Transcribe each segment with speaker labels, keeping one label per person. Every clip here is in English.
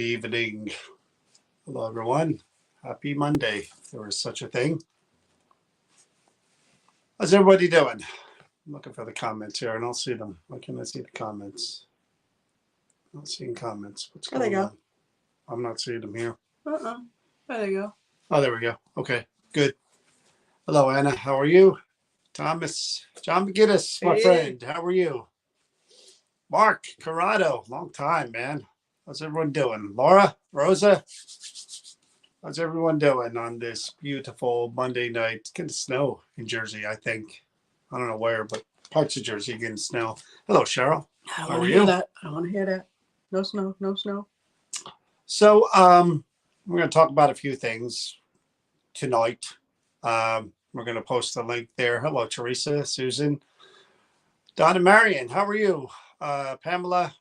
Speaker 1: evening. Hello, everyone. Happy Monday. If there is such a thing. How's everybody doing? I'm looking for the comments here. I don't see them. Why can't I see the comments? I'm not seeing comments. What's going on? I'm not seeing them here.
Speaker 2: There you go.
Speaker 1: Oh, there we go. Okay, good. Hello, Anna. How are you? Thomas, John McGinnis, my friend. How are you? Mark Corrado. Long time, man. How's everyone doing? Laura, Rosa, how's everyone doing on this beautiful Monday night? It's getting snow in Jersey, I think. I don't know where, but parts of Jersey are getting snow. Hello, Cheryl.
Speaker 2: I don't want to hear that. I don't want to hear that. No snow, no snow.
Speaker 1: So we're going to talk about a few things tonight. We're going to post the link there. Hello, Teresa, Susan, Donna, Marion. How are you? Pamela,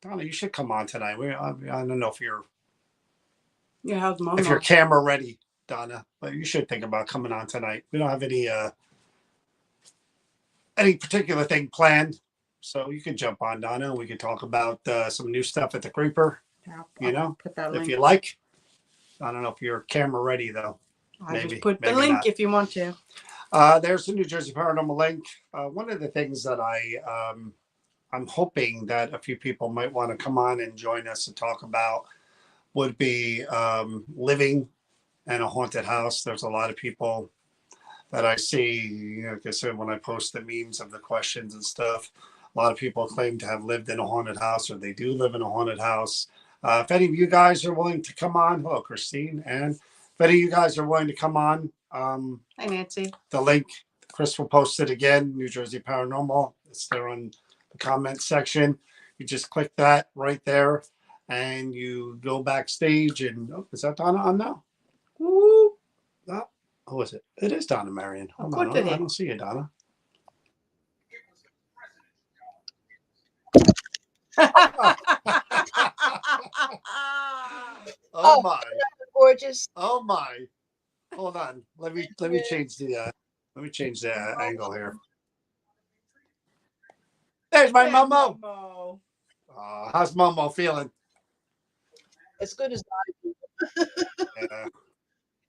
Speaker 1: Donna, you should come on tonight. I don't know if you're
Speaker 2: how's Mom?
Speaker 1: If you're camera ready, Donna, but you should think about coming on tonight. We don't have any particular thing planned, so you can jump on, Donna. We can talk about some new stuff at the Creeper.
Speaker 2: I'll put that link.
Speaker 1: If you like. I don't know if you're camera ready though.
Speaker 2: I'll just put the link if you want to.
Speaker 1: There's the New Jersey Paranormal link. One of the things that I'm hoping that a few people might want to come on and join us and talk about would be living in a haunted house. There's a lot of people that I see, like I said, when I post the memes of the questions and stuff, a lot of people claim to have lived in a haunted house, or they do live in a haunted house. If any of you guys are willing to come on, hello, Christine, and if any of you guys are willing to come on,
Speaker 2: hi, Nancy.
Speaker 1: The link, Chris will post it again, New Jersey Paranormal. It's there on the comment section. You just click that right there, and you go backstage. And is that Donna on now?
Speaker 2: Woo!
Speaker 1: Who is it? It is Donna Marion. Hold on, I don't see you, Donna. Oh my!
Speaker 3: Gorgeous.
Speaker 1: Oh my! Hold on. Let me change the angle here. There's my Momo. How's Momo feeling?
Speaker 3: As good as I do.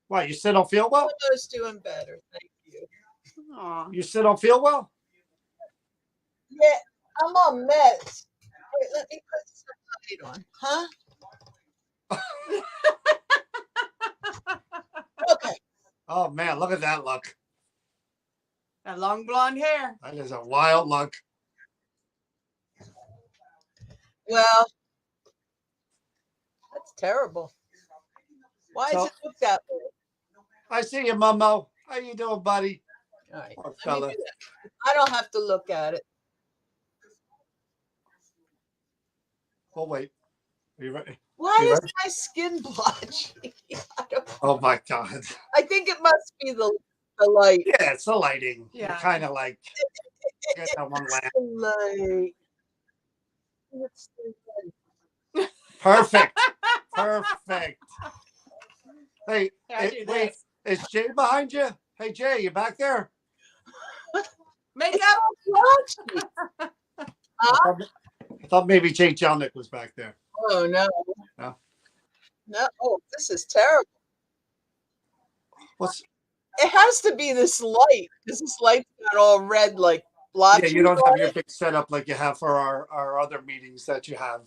Speaker 1: Why, you still don't feel well?
Speaker 3: Momo's doing better. Thank you.
Speaker 2: Aww.
Speaker 1: You still don't feel well?
Speaker 3: Yeah, I'm on meds. Wait, let me put some light on. Huh? Okay.
Speaker 1: Oh man, look at that look.
Speaker 2: That long blonde hair.
Speaker 1: That is a wild look.
Speaker 3: Well, that's terrible. Why does it look that way?
Speaker 1: I see you, Momo. How you doing, buddy?
Speaker 3: All right.
Speaker 1: Poor fella.
Speaker 3: I don't have to look at it.
Speaker 1: Oh wait. Are you ready?
Speaker 3: Why is my skin blotchy?
Speaker 1: Oh my God.
Speaker 3: I think it must be the light.
Speaker 1: Yeah, it's the lighting.
Speaker 2: Yeah.
Speaker 1: Kind of like get that one lamp.
Speaker 3: Light.
Speaker 1: Perfect. Perfect. Hey, wait, is Jay behind you? Hey Jay, you back there?
Speaker 2: Makeup.
Speaker 1: I thought maybe Jay Jelnick was back there.
Speaker 3: Oh no.
Speaker 1: No.
Speaker 3: No. Oh, this is terrible. It has to be this light, because this light's got all red, like blotchy.
Speaker 1: Yeah, you don't have your big setup like you have for our other meetings that you have.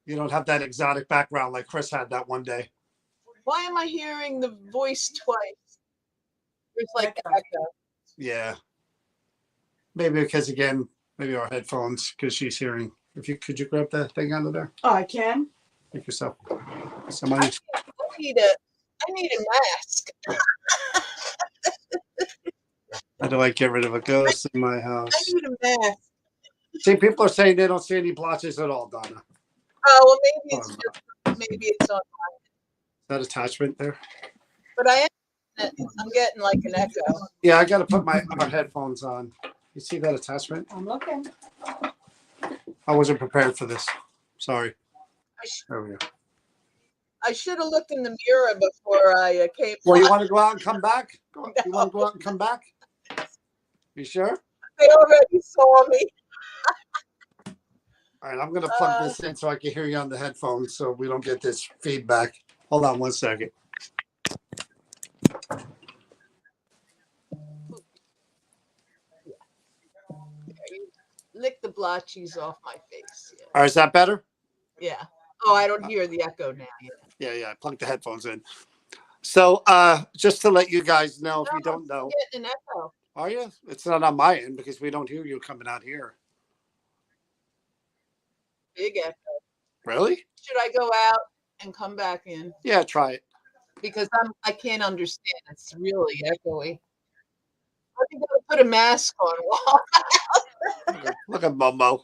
Speaker 1: You don't have that exotic background like Chris had that one day.
Speaker 3: Why am I hearing the voice twice? It's like echo.
Speaker 1: Yeah. Maybe because again, maybe our headphones, because she's hearing. Could you grab that thing out of there?
Speaker 2: Oh, I can.
Speaker 1: Make yourself.
Speaker 3: I need a mask.
Speaker 1: How do I get rid of a ghost in my house?
Speaker 3: I need a mask.
Speaker 1: See, people are saying they don't see any blotches at all, Donna.
Speaker 3: Oh, well, maybe it's on
Speaker 1: that attachment there.
Speaker 3: But I'm getting like an echo.
Speaker 1: Yeah, I got to put our headphones on. You see that attachment?
Speaker 2: I'm looking.
Speaker 1: I wasn't prepared for this. Sorry. There we go.
Speaker 3: I should have looked in the mirror before I came.
Speaker 1: Well, you want to go out and come back? You want to go out and come back? You sure?
Speaker 3: They already saw me.
Speaker 1: All right, I'm going to plug this in so I can hear you on the headphones so we don't get this feedback. Hold on one second.
Speaker 3: You lick the blotchies off my face. Yeah.
Speaker 1: All right, is that better?
Speaker 3: Yeah. Oh, I don't hear the echo now.
Speaker 1: Yeah, I plugged the headphones in. So just to let you guys know, if you don't know,
Speaker 3: I'm getting an echo.
Speaker 1: are you? It's not on my end because we don't hear you coming out here.
Speaker 3: Big echo.
Speaker 1: Really?
Speaker 3: Should I go out and come back in?
Speaker 1: Yeah, try it.
Speaker 3: Because I can't understand. It's really echoey. I think I'll put a mask on.
Speaker 1: Look at Momo.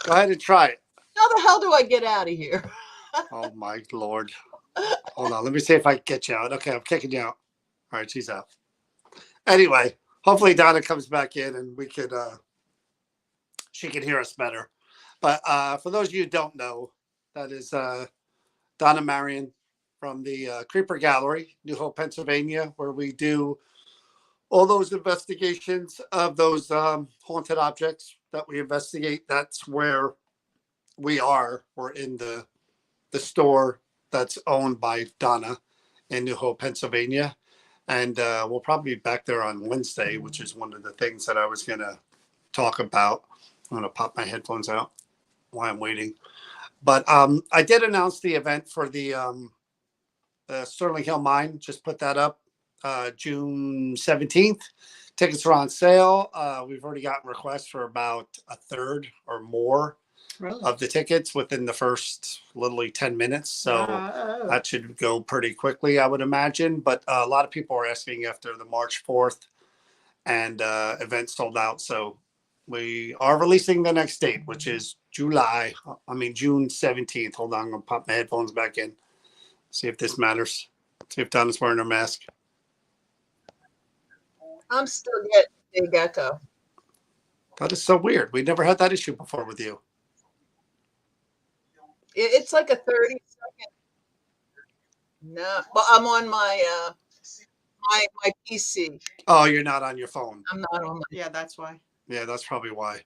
Speaker 1: Go ahead and try it.
Speaker 3: How the hell do I get out of here?
Speaker 1: Oh my Lord. Hold on. Let me see if I can get you out. Okay, I'm kicking you out. All right, she's out. Anyway, hopefully Donna comes back in and we could she can hear us better. But for those of you who don't know, that is Donna Marion from the Creeper Gallery, New Hope, Pennsylvania, where we do all those investigations of those haunted objects that we investigate. That's where we are. We're in the store that's owned by Donna in New Hope, Pennsylvania. And we'll probably be back there on Wednesday, which is one of the things that I was going to talk about. I'm going to pop my headphones out while I'm waiting. But I did announce the event for the Sterling Hill Mine. Just put that up June 17th. Tickets are on sale. We've already gotten requests for about a third or more of the tickets within the first literally 10 minutes. So that should go pretty quickly, I would imagine. But a lot of people are asking after the March 4th and event sold out. So we are releasing the next date, which is June 17th. Hold on, I'm going to pop my headphones back in. See if this matters. See if Donna's wearing her mask.
Speaker 3: I'm still getting big echo.
Speaker 1: That is so weird. We never had that issue before with you.
Speaker 3: It's like a 30-second. No, but I'm on my my PC.
Speaker 1: Oh, you're not on your phone.
Speaker 3: I'm not on my.
Speaker 2: Yeah, that's why.
Speaker 1: Yeah, that's probably why.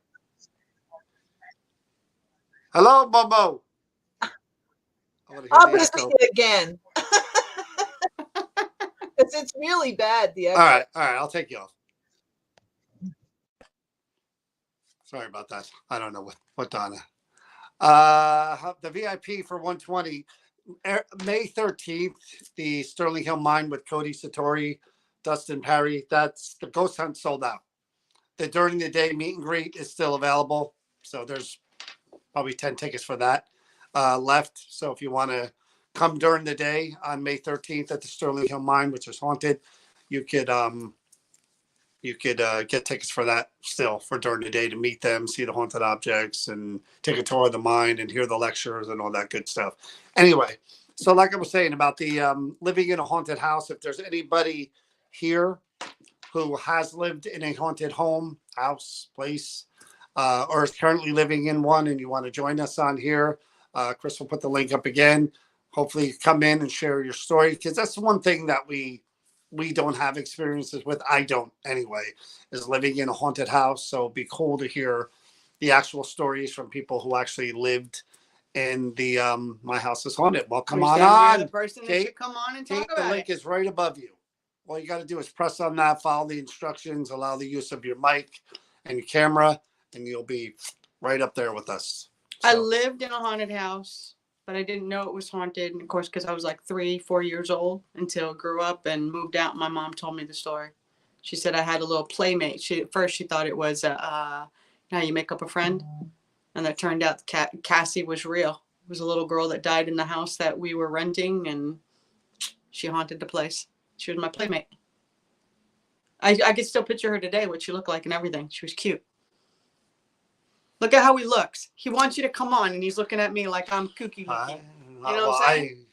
Speaker 1: Hello, Momo.
Speaker 3: I'm listening it again. It's really bad. The echo.
Speaker 1: All right. I'll take you off. Sorry about that. I don't know what Donna. The VIP for 120, May 13th, the Sterling Hill Mine with Cody Satori, Dustin Perry. That's the ghost hunt sold out. The during the day meet and greet is still available. So there's probably 10 tickets for that left. So if you want to come during the day on May 13th at the Sterling Hill Mine, which is haunted, you could get tickets for that still for during the day to meet them, see the haunted objects, and take a tour of the mine and hear the lectures and all that good stuff. Anyway, so like I was saying about the living in a haunted house, if there's anybody here who has lived in a haunted home, house, place, or is currently living in one and you want to join us on here, Chris will put the link up again. Hopefully you come in and share your story, because that's the one thing that we don't have experiences with. I don't anyway, is living in a haunted house. So it'd be cool to hear the actual stories from people who actually lived in the My House is Haunted. Well, come on.
Speaker 2: The person that should come on and talk about
Speaker 1: the link is right above you. All you got to do is press on that, follow the instructions, allow the use of your mic and your camera, and you'll be right up there with us. So.
Speaker 2: I lived in a haunted house, but I didn't know it was haunted. And of course, because I was like 3-4 years old until I grew up and moved out. My mom told me the story. She said I had a little playmate. At first she thought it was, how you make up a friend. And it turned out Cassie was real. It was a little girl that died in the house that we were renting, and she haunted the place. She was my playmate. I could still picture her today, what she looked like and everything. She was cute. Look at how he looks. He wants you to come on, and he's looking at me like I'm kooky looking. You know what I'm saying?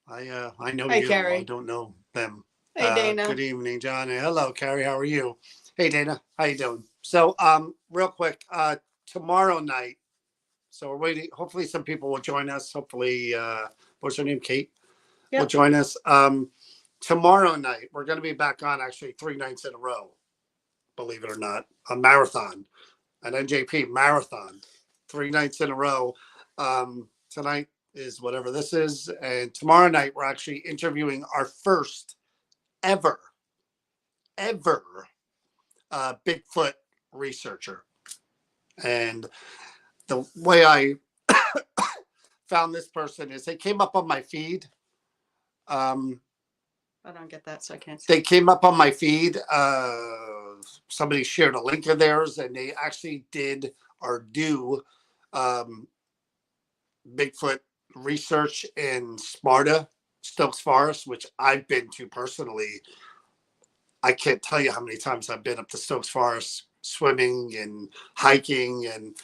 Speaker 1: I know
Speaker 2: Hey,
Speaker 1: you.
Speaker 2: Carrie.
Speaker 1: I don't know them.
Speaker 2: Hey, Dana.
Speaker 1: Good evening, John. Hello, Carrie. How are you? Hey, Dana. How you doing? So, real quick, tomorrow night. So we're waiting. Hopefully, some people will join us. Hopefully, what's her name? Kate will join us. Tomorrow night, we're going to be back on actually 3 nights in a row. believe it or not, a marathon, an NJP marathon, 3 nights in a row. Tonight is whatever this is, and tomorrow night we're actually interviewing our first ever Bigfoot researcher. And the way I found this person is they came up on my feed.
Speaker 2: I don't get that, so I can't see.
Speaker 1: They came up on my feed. Somebody shared a link of theirs, and they actually did or do Bigfoot research in Sparta, Stokes Forest, which I've been to personally. I can't tell you how many times I've been up to Stokes Forest swimming and hiking, and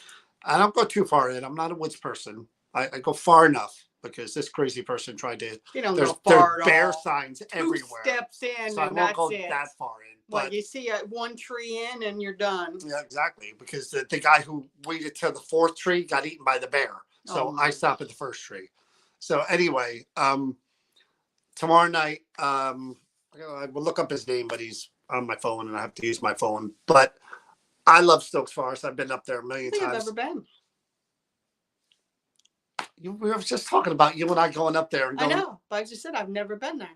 Speaker 1: I don't go too far in. I'm not a woods person. I go far enough because this crazy person tried to.
Speaker 2: You don't
Speaker 1: There's
Speaker 2: go far at
Speaker 1: bear
Speaker 2: all.
Speaker 1: signs
Speaker 2: 2
Speaker 1: everywhere.
Speaker 2: steps in,
Speaker 1: So I
Speaker 2: and
Speaker 1: won't
Speaker 2: that's
Speaker 1: go
Speaker 2: it.
Speaker 1: that far in.
Speaker 2: What,
Speaker 1: But
Speaker 2: you see one tree in and you're done.
Speaker 1: yeah, exactly. Because the guy who waited till the 4th tree got eaten by the bear. So I stopped at the 1st tree. So anyway, tomorrow night, I will look up his name, but he's on my phone and I have to use my phone. But I love Stokes Forest. I've been up there a million
Speaker 2: I think
Speaker 1: times.
Speaker 2: I've ever been.
Speaker 1: We were just talking about you and I going up there and
Speaker 2: I
Speaker 1: going.
Speaker 2: know, but I just said I've never been there.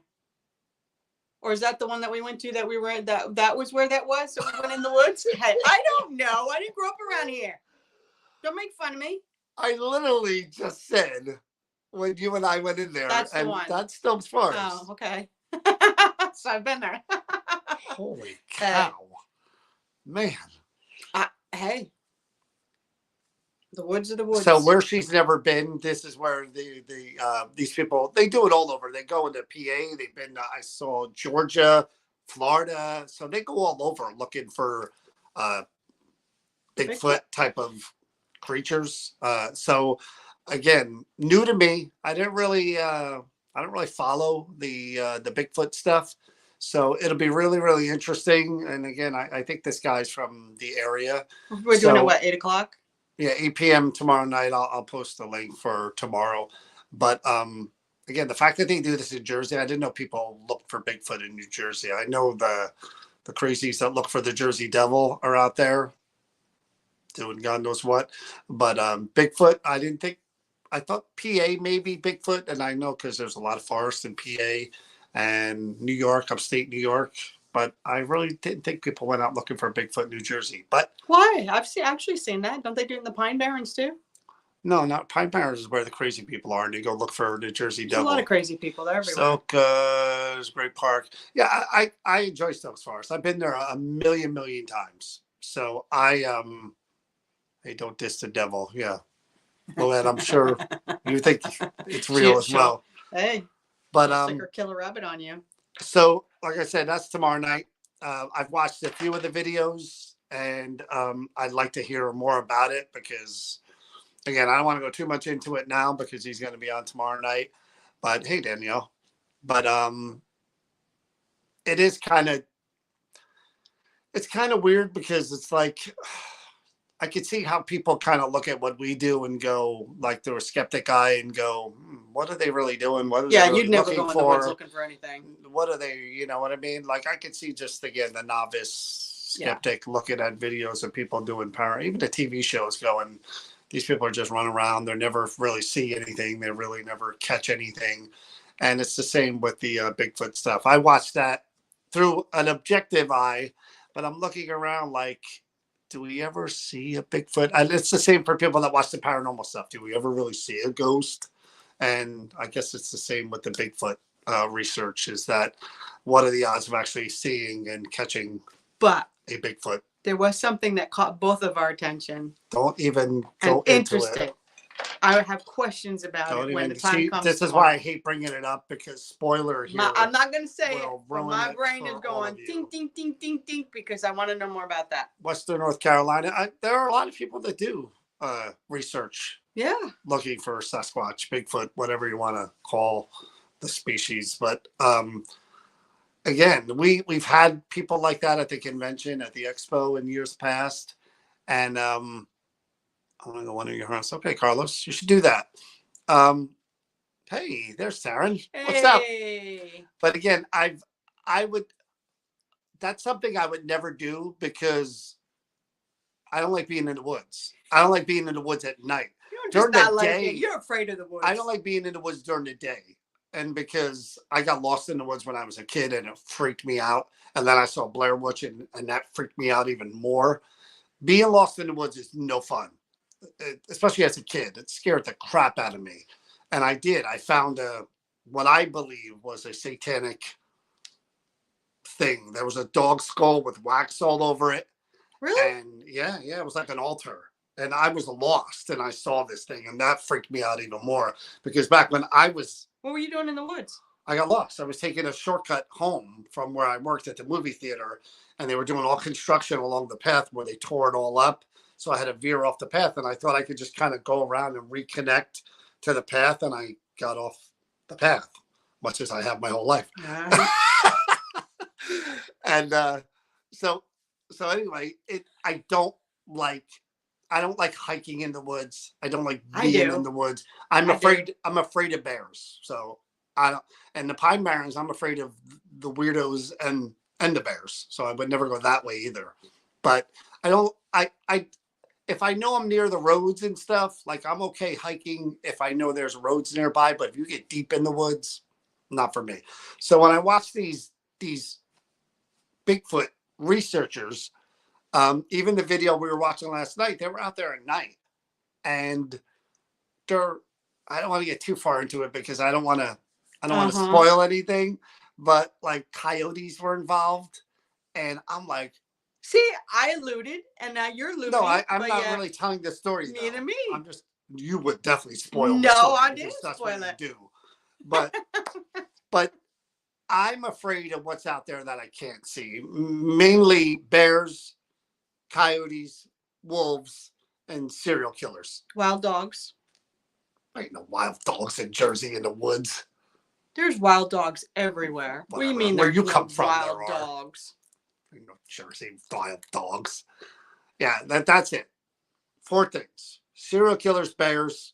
Speaker 2: Or is that the one that we went to that we were at, that was where that was? So we went in the woods? I don't know. I didn't grow up around here. Don't make fun of me.
Speaker 1: I literally just said when you and I went in there,
Speaker 2: That's the
Speaker 1: and
Speaker 2: one.
Speaker 1: that's Stokes Forest.
Speaker 2: Oh, okay. So I've been there.
Speaker 1: Holy cow. Man.
Speaker 2: Hey. The woods are the woods.
Speaker 1: So where she's never been, this is where these people, they do it all over. They go into PA. They've been, I saw Georgia, Florida. So they go all over looking for Bigfoot type of creatures. So again, new to me. I don't really follow the Bigfoot stuff. So it'll be really, really interesting. And again, I think this guy's from the area.
Speaker 2: We're doing it, what, 8 o'clock?
Speaker 1: Yeah, 8 p.m. tomorrow night. I'll post the link for tomorrow. But again, the fact that they do this in Jersey, I didn't know people look for Bigfoot in New Jersey. I know the crazies that look for the Jersey Devil are out there doing God knows what. But Bigfoot, I thought PA maybe Bigfoot. And I know because there's a lot of forests in PA and New York, upstate New York. But I really didn't think people went out looking for Bigfoot in New Jersey. But
Speaker 2: why? I've actually seen that. Don't they do it in the Pine Barrens too?
Speaker 1: No, not Pine Barrens is where the crazy people are, and you go look for New Jersey Devil.
Speaker 2: There's a lot of crazy people. They're everywhere.
Speaker 1: Stoke, Great Park. Yeah, I enjoy Stokes Forest. I've been there a million times. So hey, don't diss the devil. Yeah. Well, and I'm sure you think it's real as well.
Speaker 2: Hey.
Speaker 1: But
Speaker 2: stick or kill a rabbit on you.
Speaker 1: So, like I said, that's tomorrow night. I've watched a few of the videos, and I'd like to hear more about it because, again, I don't want to go too much into it now because he's going to be on tomorrow night. But hey, Danielle. But it is kind of weird because it's like I could see how people kind of look at what we do and go like they're a skeptic eye and go, what are they really doing? What are they really
Speaker 2: you'd never
Speaker 1: looking
Speaker 2: go in
Speaker 1: for?
Speaker 2: the woods looking for anything.
Speaker 1: What are they? You know what I mean? Like I could see just again the novice skeptic looking at videos of people doing even the TV shows going. These people are just running around. They never really see anything. They really never catch anything. And it's the same with the Bigfoot stuff. I watched that through an objective eye, but I'm looking around like, do we ever see a Bigfoot? And it's the same for people that watch the paranormal stuff. Do we ever really see a ghost? And I guess it's the same with the Bigfoot research is that what are the odds of actually seeing and catching a Bigfoot?
Speaker 2: There was something that caught both of our attention.
Speaker 1: Don't even go into it.
Speaker 2: I have questions about it when the time comes.
Speaker 1: This is why I hate bringing it up because spoiler here.
Speaker 2: I'm not going to say it, but my brain is
Speaker 1: for all
Speaker 2: going
Speaker 1: of you.
Speaker 2: ding, ding, ding, ding, ding, because I want to know more about that.
Speaker 1: Western North Carolina, there are a lot of people that do research.
Speaker 2: Yeah.
Speaker 1: Looking for Sasquatch, Bigfoot, whatever you want to call the species. But again, we've had people like that at the convention, at the expo in years past. And I'm going to go one of your house. Okay, Carlos, you should do that. Hey, there's Taryn. What's up?
Speaker 2: Hey.
Speaker 1: But again, that's something I would never do because I don't like being in the woods. I don't like being in the woods at night.
Speaker 2: You don't
Speaker 1: During
Speaker 2: just
Speaker 1: the
Speaker 2: not like
Speaker 1: day,
Speaker 2: it. You're afraid of the woods.
Speaker 1: I don't like being in the woods during the day. And because I got lost in the woods when I was a kid and it freaked me out. And then I saw Blair Witch and that freaked me out even more. Being lost in the woods is no fun, especially as a kid. It scared the crap out of me. And I did. I found what I believe was a satanic thing. There was a dog skull with wax all over it.
Speaker 2: Really?
Speaker 1: And yeah, it was like an altar. And I was lost and I saw this thing and that freaked me out even more because back when
Speaker 2: What were you doing in the woods?
Speaker 1: I got lost. I was taking a shortcut home from where I worked at the movie theater and they were doing all construction along the path where they tore it all up. So I had to veer off the path and I thought I could just kind of go around and reconnect to the path. And I got off the path, much as I have my whole life. And so anyway, I don't like hiking in the woods. I don't like being in the woods. I'm afraid of bears. So I don't, and the Pine Barrens, I'm afraid of the weirdos and the bears. So I would never go that way either. But if I know I'm near the roads and stuff, like I'm okay hiking if I know there's roads nearby, but if you get deep in the woods, not for me. So when I watch these Bigfoot researchers, even the video we were watching last night, they were out there at night and I don't want to get too far into it because I don't want to spoil anything, but like coyotes were involved and I'm like,
Speaker 2: see, I alluded and now you're alluding.
Speaker 1: No, I'm not really telling the story.
Speaker 2: Neither me.
Speaker 1: You would definitely spoil
Speaker 2: the
Speaker 1: story.
Speaker 2: No, I didn't spoil it.
Speaker 1: You do. But I'm afraid of what's out there that I can't see. Mainly bears, coyotes, wolves, and serial killers.
Speaker 2: Wild dogs.
Speaker 1: There ain't no wild dogs in Jersey in the woods.
Speaker 2: There's wild dogs everywhere.
Speaker 1: Whatever.
Speaker 2: What do you mean
Speaker 1: Where you come from,
Speaker 2: wild
Speaker 1: there are.
Speaker 2: Dogs?
Speaker 1: You know, Jersey wild dogs. Yeah, that's it. 4 things: serial killers, bears,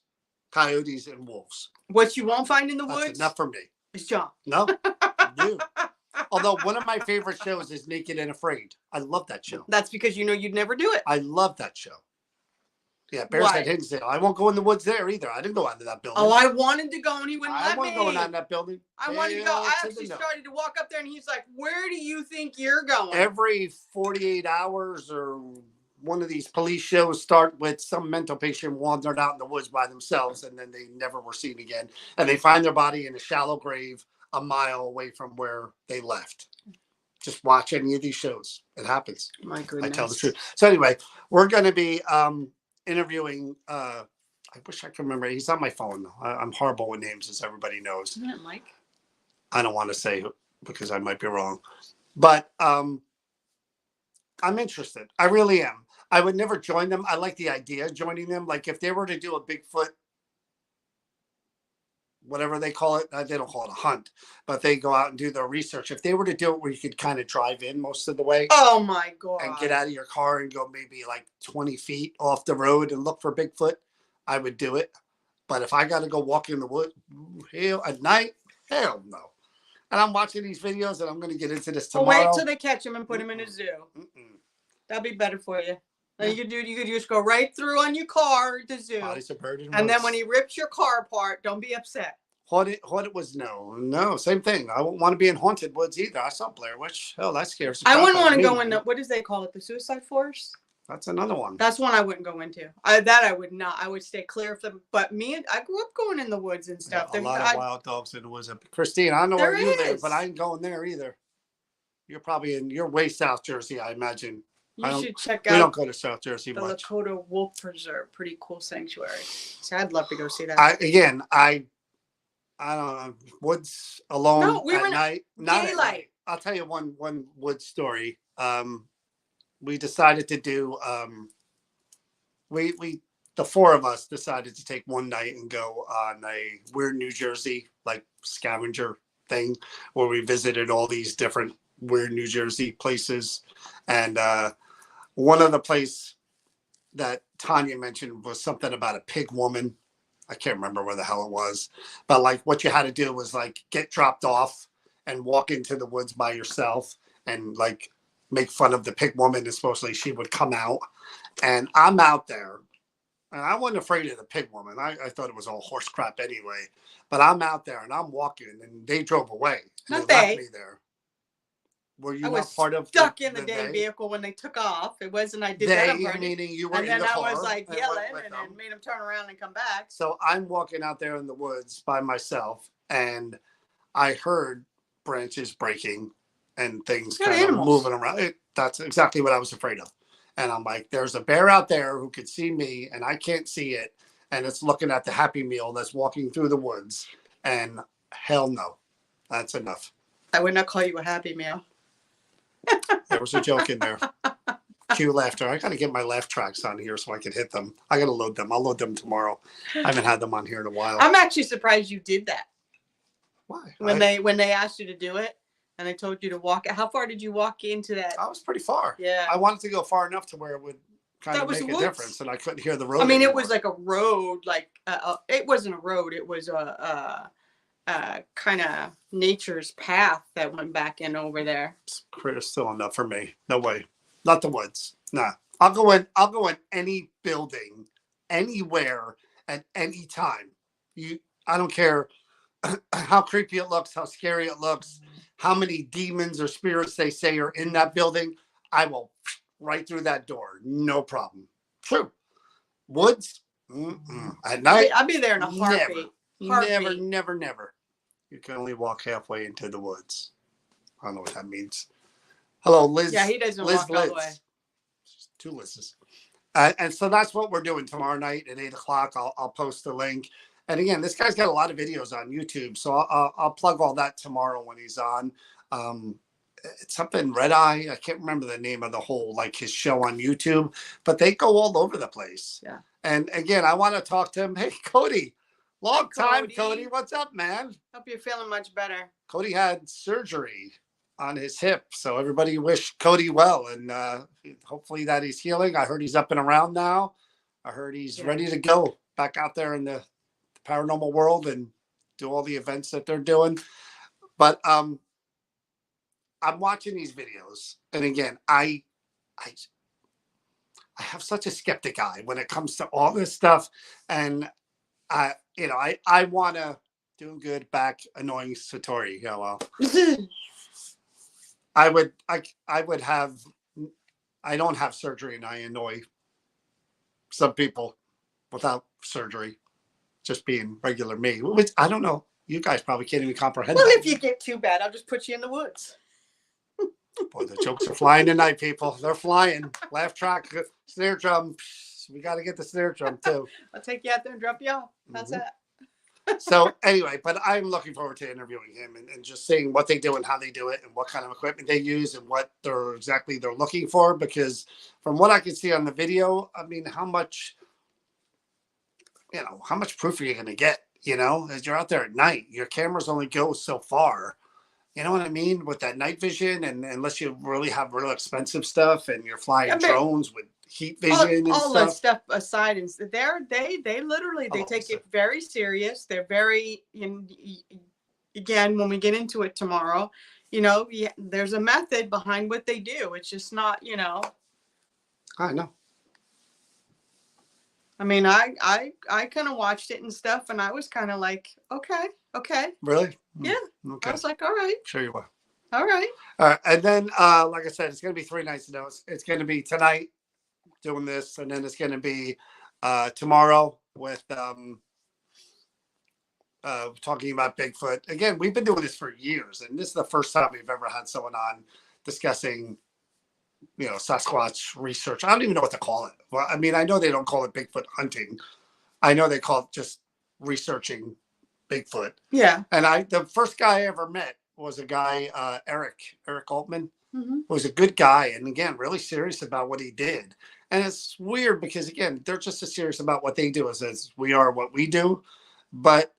Speaker 1: coyotes, and wolves.
Speaker 2: What you won't find in the woods?
Speaker 1: Enough for me.
Speaker 2: It's John.
Speaker 1: No, you. Although one of my favorite shows is Naked and Afraid. I love that show.
Speaker 2: That's because you know you'd never do it.
Speaker 1: I love that show. Yeah, Bears Head Hinsdale. I won't go in the woods there either. I didn't go out of that building.
Speaker 2: Oh, I wanted to go and he wouldn't let me.
Speaker 1: I wasn't going out in that building.
Speaker 2: I wanted to go. I actually started to walk up there and he's like, where do you think you're going?
Speaker 1: Every 48 hours or one of these police shows start with some mental patient wandered out in the woods by themselves and then they never were seen again. And they find their body in a shallow grave a mile away from where they left. Just watch any of these shows. It happens.
Speaker 2: My goodness.
Speaker 1: I tell the truth. So anyway, we're going to be interviewing, I wish I could remember. He's on my phone. I'm horrible with names, as everybody knows.
Speaker 2: Isn't it Mike?
Speaker 1: I don't want to say because I might be wrong. But I'm interested. I really am. I would never join them. I like the idea of joining them. Like if they were to do a Bigfoot, whatever they call it, they don't call it a hunt, but they go out and do their research. If they were to do it where you could kind of drive in most of the way.
Speaker 2: Oh my God.
Speaker 1: And get out of your car and go maybe like 20 feet off the road and look for Bigfoot, I would do it. But if I got to go walk in the woods at night, hell no. And I'm watching these videos and I'm going to get into this tomorrow.
Speaker 2: Well, wait till they catch him and put him in a zoo.
Speaker 1: Mm-mm.
Speaker 2: That'd be better for you. Yeah. You could just go right through on your car to zoo. And then when he rips your car apart, don't be upset.
Speaker 1: What it was, no, same thing. I wouldn't want to be in haunted woods either. I saw Blair Witch. Hell, that scares me.
Speaker 2: I wouldn't want to go in what does they call it? The suicide forest?
Speaker 1: That's another one.
Speaker 2: That's one I wouldn't go into. I would not. I would stay clear of them. But I grew up going in the woods and stuff.
Speaker 1: Yeah, a lot of wild dogs in the woods. Christine, I don't know where you live, but I ain't going there either. You're way South Jersey, I imagine.
Speaker 2: You should check out.
Speaker 1: We don't go to South Jersey
Speaker 2: the
Speaker 1: much.
Speaker 2: Lakota Wolf Preserve, pretty cool sanctuary. So I'd love to go see that.
Speaker 1: I don't know. Woods alone at night. Not at night. I'll tell you one woods story. We decided to do. The 4 of us decided to take one night and go on a weird New Jersey like scavenger thing where we visited all these different weird New Jersey places, and one of the place that Tanya mentioned was something about a pig woman. I can't remember where the hell it was, but like what you had to do was like get dropped off and walk into the woods by yourself and like make fun of the pig woman, and supposedly she would come out. And I'm out there. And I wasn't afraid of the pig woman. I thought it was all horse crap anyway. But I'm out there and I'm walking, and they drove away. And
Speaker 2: Not
Speaker 1: they left
Speaker 2: they.
Speaker 1: me there. Were you
Speaker 2: I
Speaker 1: not
Speaker 2: was
Speaker 1: part of
Speaker 2: stuck in the damn
Speaker 1: they?
Speaker 2: vehicle when they took off. It wasn't I did that on
Speaker 1: They,
Speaker 2: purpose.
Speaker 1: meaning you were
Speaker 2: And
Speaker 1: in
Speaker 2: then
Speaker 1: the
Speaker 2: I
Speaker 1: car
Speaker 2: was like
Speaker 1: and
Speaker 2: yelling
Speaker 1: went with
Speaker 2: and
Speaker 1: them.
Speaker 2: then made them turn around and come back.
Speaker 1: So I'm walking out there in the woods by myself, and I heard branches breaking and things
Speaker 2: They're
Speaker 1: kind of
Speaker 2: animals.
Speaker 1: moving around. That's exactly what I was afraid of. And I'm like, there's a bear out there who could see me, and I can't see it. And it's looking at the Happy Meal that's walking through the woods. And hell no, that's enough.
Speaker 2: I would not call you a Happy Meal.
Speaker 1: There was a joke in there. Cue laughter. I got to get my laugh tracks on here so I can hit them. I got to load them. I'll load them tomorrow. I haven't had them on here in a while.
Speaker 2: I'm actually surprised you did that.
Speaker 1: Why?
Speaker 2: When they asked you to do it and they told you to walk. How far did you walk into that?
Speaker 1: I was pretty far.
Speaker 2: Yeah.
Speaker 1: I wanted to go far enough to where it would kind
Speaker 2: That
Speaker 1: of
Speaker 2: was
Speaker 1: make
Speaker 2: the
Speaker 1: a
Speaker 2: woods.
Speaker 1: difference, and I couldn't hear the road.
Speaker 2: I mean,
Speaker 1: anymore.
Speaker 2: it was like a road, like it wasn't a road. It was a kind of nature's path that went back in over there.
Speaker 1: It's still enough for me. No way. Not the woods. Nah. I'll go in any building, anywhere, at any time. I don't care how creepy it looks, how scary it looks, how many demons or spirits they say are in that building. I will right through that door. No problem. True. Woods? At night?
Speaker 2: I'd be there in a heartbeat.
Speaker 1: Never. You can only walk halfway into the woods. I don't know what that means. Hello, Liz.
Speaker 2: Yeah, he doesn't
Speaker 1: Liz
Speaker 2: walk all the way.
Speaker 1: Two Liz's. And so that's what we're doing tomorrow night at 8:00. I'll post the link. And again, this guy's got a lot of videos on YouTube, so I'll plug all that tomorrow when he's on. It's something Red Eye. I can't remember the name of the whole, like, his show on YouTube, but they go all over the place.
Speaker 2: Yeah.
Speaker 1: And again, I want to talk to him. Hey, Cody. Long time, Cody. What's up, man?
Speaker 2: Hope you're feeling much better.
Speaker 1: Cody had surgery on his hip, so everybody wish Cody well, and hopefully that he's healing. I heard he's up and around now. I heard he's ready to go back out there in the paranormal world and do all the events that they're doing. But I'm watching these videos, and again, I have such a skeptic eye when it comes to all this stuff, and I want to do good back annoying Satori. Yeah, well. I don't have surgery, and I annoy some people without surgery, just being regular me, which I don't know. You guys probably can't even comprehend
Speaker 2: Well,
Speaker 1: that.
Speaker 2: if you get too bad, I'll just put you in the woods.
Speaker 1: Boy, the jokes are flying tonight, people. They're flying. Laugh track, snare drum. We got to get the snare drum, too.
Speaker 2: I'll take you out there and drop you off. How's that?
Speaker 1: So anyway, but I'm looking forward to interviewing him and just seeing what they do and how they do it and what kind of equipment they use and what they're looking for. Because from what I can see on the video, I mean, how much proof are you going to get? As you're out there at night, your cameras only go so far. You know what I mean? With that night vision, and unless you really have real expensive stuff and you're flying drones with heat vision
Speaker 2: all
Speaker 1: and
Speaker 2: that stuff aside, and they literally take it very serious. They're very, again, when we get into it tomorrow, there's a method behind what they do. It's just not,
Speaker 1: I know.
Speaker 2: I mean, I kind of watched it and stuff, and I was kind of like, okay.
Speaker 1: Really?
Speaker 2: Yeah.
Speaker 1: Okay.
Speaker 2: I was like, all right.
Speaker 1: Sure you will.
Speaker 2: All right.
Speaker 1: And then, like I said, it's going to be 3 nights ago. It's going to be tonight doing this, and then it's going to be tomorrow with talking about Bigfoot. Again, we've been doing this for years, and this is the first time we've ever had someone on discussing, Sasquatch research. I don't even know what to call it. Well, I mean, I know they don't call it Bigfoot hunting. I know they call it just researching Bigfoot.
Speaker 2: Yeah.
Speaker 1: And the first guy I ever met was a guy, Eric Altman,
Speaker 2: Mm-hmm.
Speaker 1: who was a good guy, and again, really serious about what he did. And it's weird because, again, they're just as serious about what they do as we are what we do. But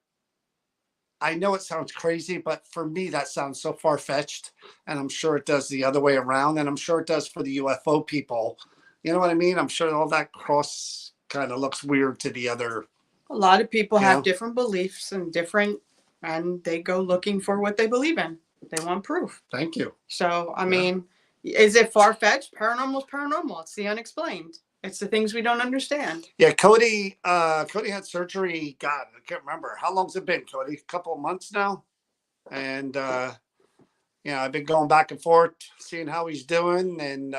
Speaker 1: I know it sounds crazy, but for me, that sounds so far-fetched. And I'm sure it does the other way around. And I'm sure it does for the UFO people. You know what I mean? I'm sure all that cross kind of looks weird to the other.
Speaker 2: A lot of people have different beliefs and they go looking for what they believe in. They want proof.
Speaker 1: Thank you.
Speaker 2: So, I mean, Is it far-fetched? Paranormal is paranormal. It's the unexplained. It's the things we don't understand.
Speaker 1: Yeah, Cody had surgery. God, I can't remember. How long's it been, Cody? A couple of months now? And I've been going back and forth, seeing how he's doing and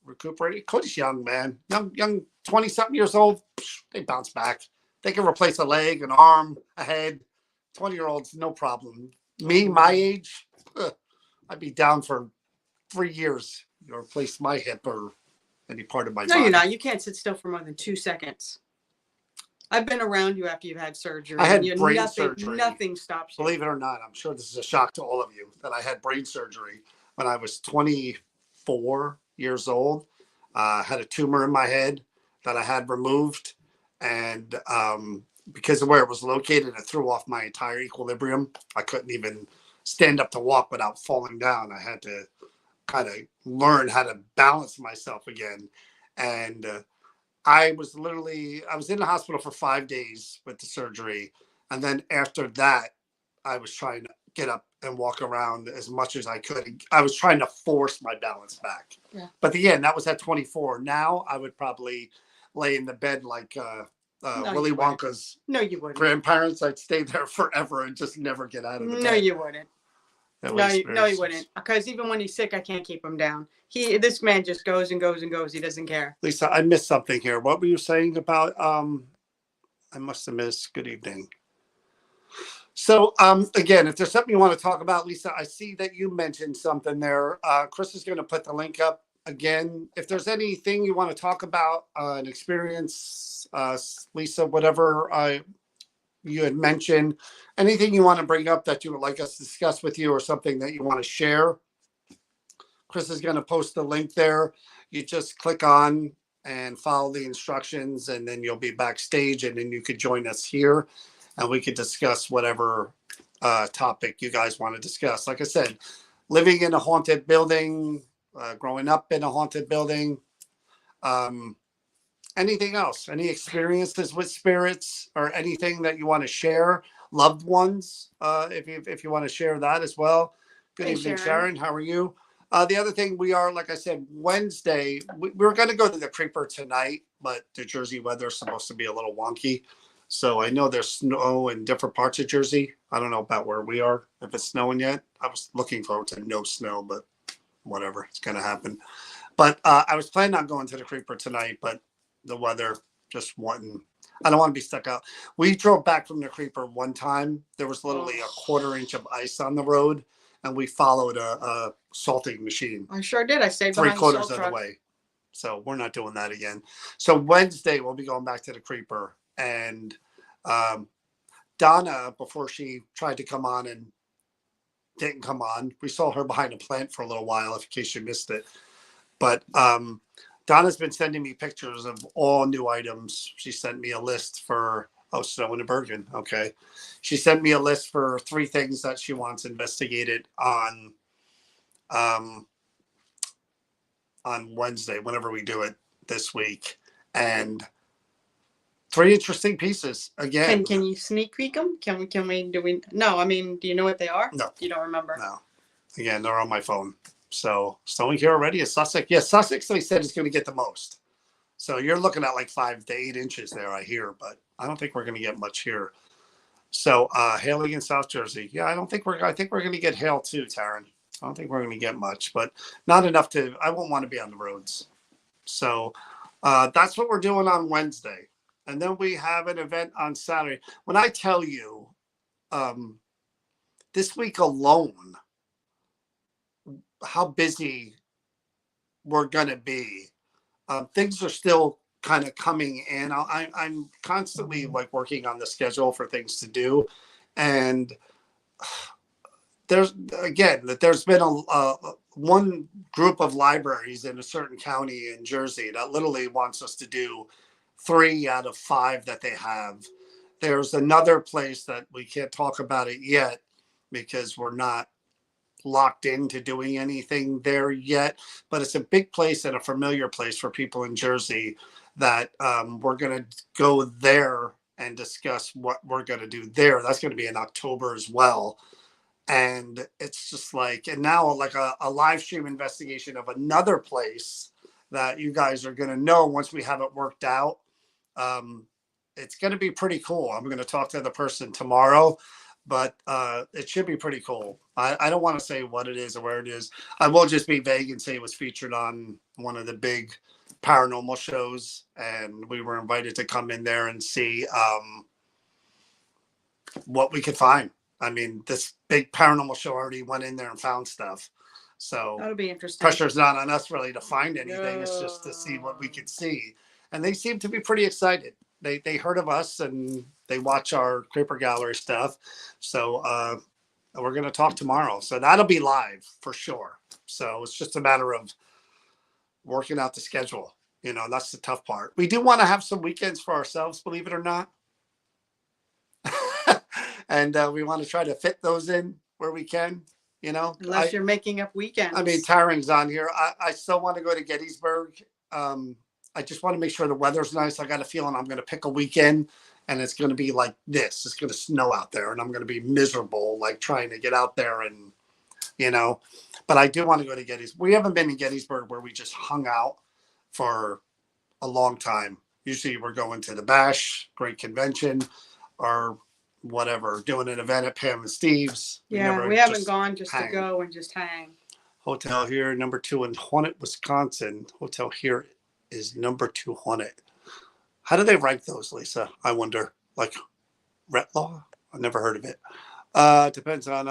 Speaker 1: recuperating. Cody's young, man. Young 20-something years old. They bounce back. They can replace a leg, an arm, a head. 20-year-olds, no problem. Me, my age, I'd be down for 3 years to replace my hip or any part of my body.
Speaker 2: No, you're not. You can't sit still for more than 2 seconds. I've been around you after you've had surgery.
Speaker 1: I had brain surgery.
Speaker 2: Nothing stops you.
Speaker 1: Believe it or not, I'm sure this is a shock to all of you that I had brain surgery when I was 24 years old. Had a tumor in my head that I had removed. And because of where it was located, it threw off my entire equilibrium. I couldn't even stand up to walk without falling down. I had to kind of learn how to balance myself again. And I was in the hospital for 5 days with the surgery. And then after that, I was trying to get up and walk around as much as I could. I was trying to force my balance back.
Speaker 2: Yeah.
Speaker 1: But again, that was at 24. Now I would probably lay in the bed like Willy Wonka's
Speaker 2: you wouldn't.
Speaker 1: grandparents. I'd stay there forever and just never get out of the bed.
Speaker 2: No, you wouldn't. No, he wouldn't. Because even when he's sick, I can't keep him down. This man just goes and goes and goes. He doesn't care.
Speaker 1: Lisa, I missed something here. What were you saying about? I must have missed. Good evening. So again, if there's something you want to talk about, Lisa, I see that you mentioned something there. Chris is going to put the link up again. If there's anything you want to talk about, an experience, Lisa, whatever you had mentioned, anything you want to bring up that you would like us to discuss with you or something that you want to share, Chris is going to post the link there. You just click on and follow the instructions, and then you'll be backstage, and then you could join us here and we could discuss whatever topic you guys want to discuss. Like I said, living in a haunted building, growing up in a haunted building, anything else, any experiences with spirits or anything that you want to share, loved ones, if you want to share that as well. Good evening, Sharon. How are you? The other thing, we are, like I said, Wednesday, we're going to go to the Creeper tonight, but the Jersey weather is supposed to be a little wonky. So I know there's snow in different parts of Jersey. I don't know about where we are, if it's snowing yet. I was looking forward to no snow, but whatever, it's going to happen. But I was planning on going to the Creeper tonight, but the weather just wasn't. I don't want to be stuck out. We drove back from the Creeper one time. There was literally a quarter-inch of ice on the road, and we followed a salting machine.
Speaker 2: I sure did. I stayed behind the salt truck.
Speaker 1: 3/4 of the way. So we're not doing that again. So Wednesday, we'll be going back to the Creeper. And Donna, before she tried to come on and didn't come on, we saw her behind a plant for a little while, in case you missed it. But Donna's been sending me pictures of all new items. She sent me a list for, snow in the Bergen. Okay. She sent me a list for 3 things that she wants investigated on Wednesday, whenever we do it this week. And 3 interesting pieces again.
Speaker 2: Can you sneak peek them? No, I mean, do you know what they are?
Speaker 1: No.
Speaker 2: You don't remember?
Speaker 1: No. Again, they're on my phone. So snowing here already is Sussex. Yeah, Sussex, they said, is going to get the most. So you're looking at like 5 to 8 inches there, I hear, but I don't think we're going to get much here. So hailing in South Jersey. Yeah, I think we're going to get hail too, Taryn. I don't think we're going to get much, but not enough I won't want to be on the roads. So that's what we're doing on Wednesday. And then we have an event on Saturday. When I tell you, this week alone, how busy we're going to be, things are still kind of coming in. I'm constantly like working on the schedule for things to do. And there's been one group of libraries in a certain county in Jersey that literally wants us to do 3 out of 5 that they have. There's another place that we can't talk about it yet because we're not locked into doing anything there yet, but it's a big place and a familiar place for people in Jersey that we're going to go there and discuss what we're going to do there. That's going to be in October as well. And it's just like, and now like a live stream investigation of another place that you guys are going to know once we have it worked out. It's going to be pretty cool. I'm going to talk to the person tomorrow, but it should be pretty cool. I don't want to say what it is or where it is. I will just be vague and say it was featured on one of the big paranormal shows, and we were invited to come in there and see what we could find. I mean, this big paranormal show already went in there and found stuff. So
Speaker 2: That'll be interesting.
Speaker 1: pressure's not on us really to find anything. It's just to see what we could see. And they seem to be pretty excited. They heard of us and they watch our Creeper Gallery stuff. So we're going to talk tomorrow. So that'll be live for sure. So it's just a matter of working out the schedule. You know, that's the tough part. We do want to have some weekends for ourselves, believe it or not. And we want to try to fit those in where we can, you know.
Speaker 2: Unless you're making up weekends.
Speaker 1: I mean, Tarring's on here. I still want to go to Gettysburg. I just want to make sure the weather's nice. I got a feeling I'm going to pick a weekend and it's going to be like this. It's going to snow out there and I'm going to be miserable, like trying to get out there and, you know. But I do want to go to Gettysburg. We haven't been in Gettysburg where we just hung out for a long time. Usually we're going to the Bash, great convention, or whatever, doing an event at Pam and Steve's.
Speaker 2: Yeah, we haven't gone just to go and just hang.
Speaker 1: Hotel here, number 2 in Haunted, Wisconsin. Hotel here is number 2 Haunted. How do they rank those, Lisa? I wonder. Like Retlaw? I've never heard of it. Depends on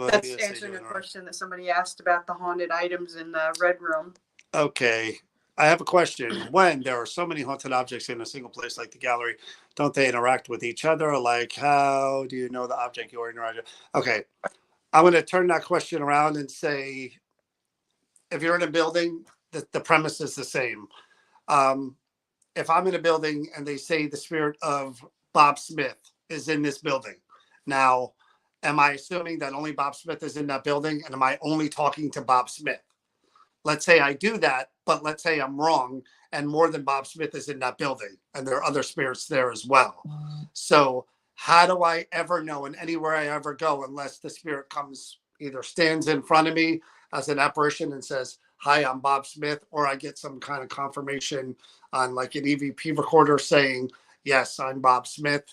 Speaker 2: That's answering a question that somebody asked about the haunted items in the Red Room.
Speaker 1: Okay. I have a question. When there are so many haunted objects in a single place like the gallery, don't they interact with each other? Like, how do you know the object you're interacting? Okay. I'm going to turn that question around and say, if you're in a building, the premise is the same. If I'm in a building and they say the spirit of Bob Smith is in this building, now, am I assuming that only Bob Smith is in that building? And am I only talking to Bob Smith? Let's say I do that, but let's say I'm wrong and more than Bob Smith is in that building and there are other spirits there as well. So how do I ever know, and anywhere I ever go, unless the spirit comes, either stands in front of me as an apparition and says, hi, I'm Bob Smith, or I get some kind of confirmation on like an EVP recorder saying, yes, I'm Bob Smith.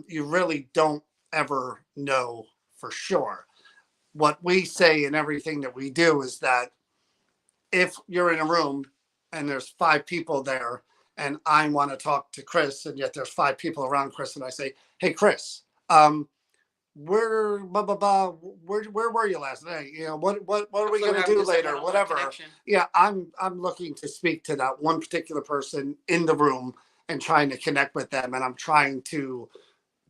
Speaker 1: You really don't ever know for sure. What we say in everything that we do is that if you're in a room and there's 5 people there and I want to talk to Chris and yet there's 5 people around Chris and I say, hey, Chris, where were you last night? You know, what are we going to do later? Whatever. Yeah, I'm looking to speak to that one particular person in the room and trying to connect with them. And I'm trying to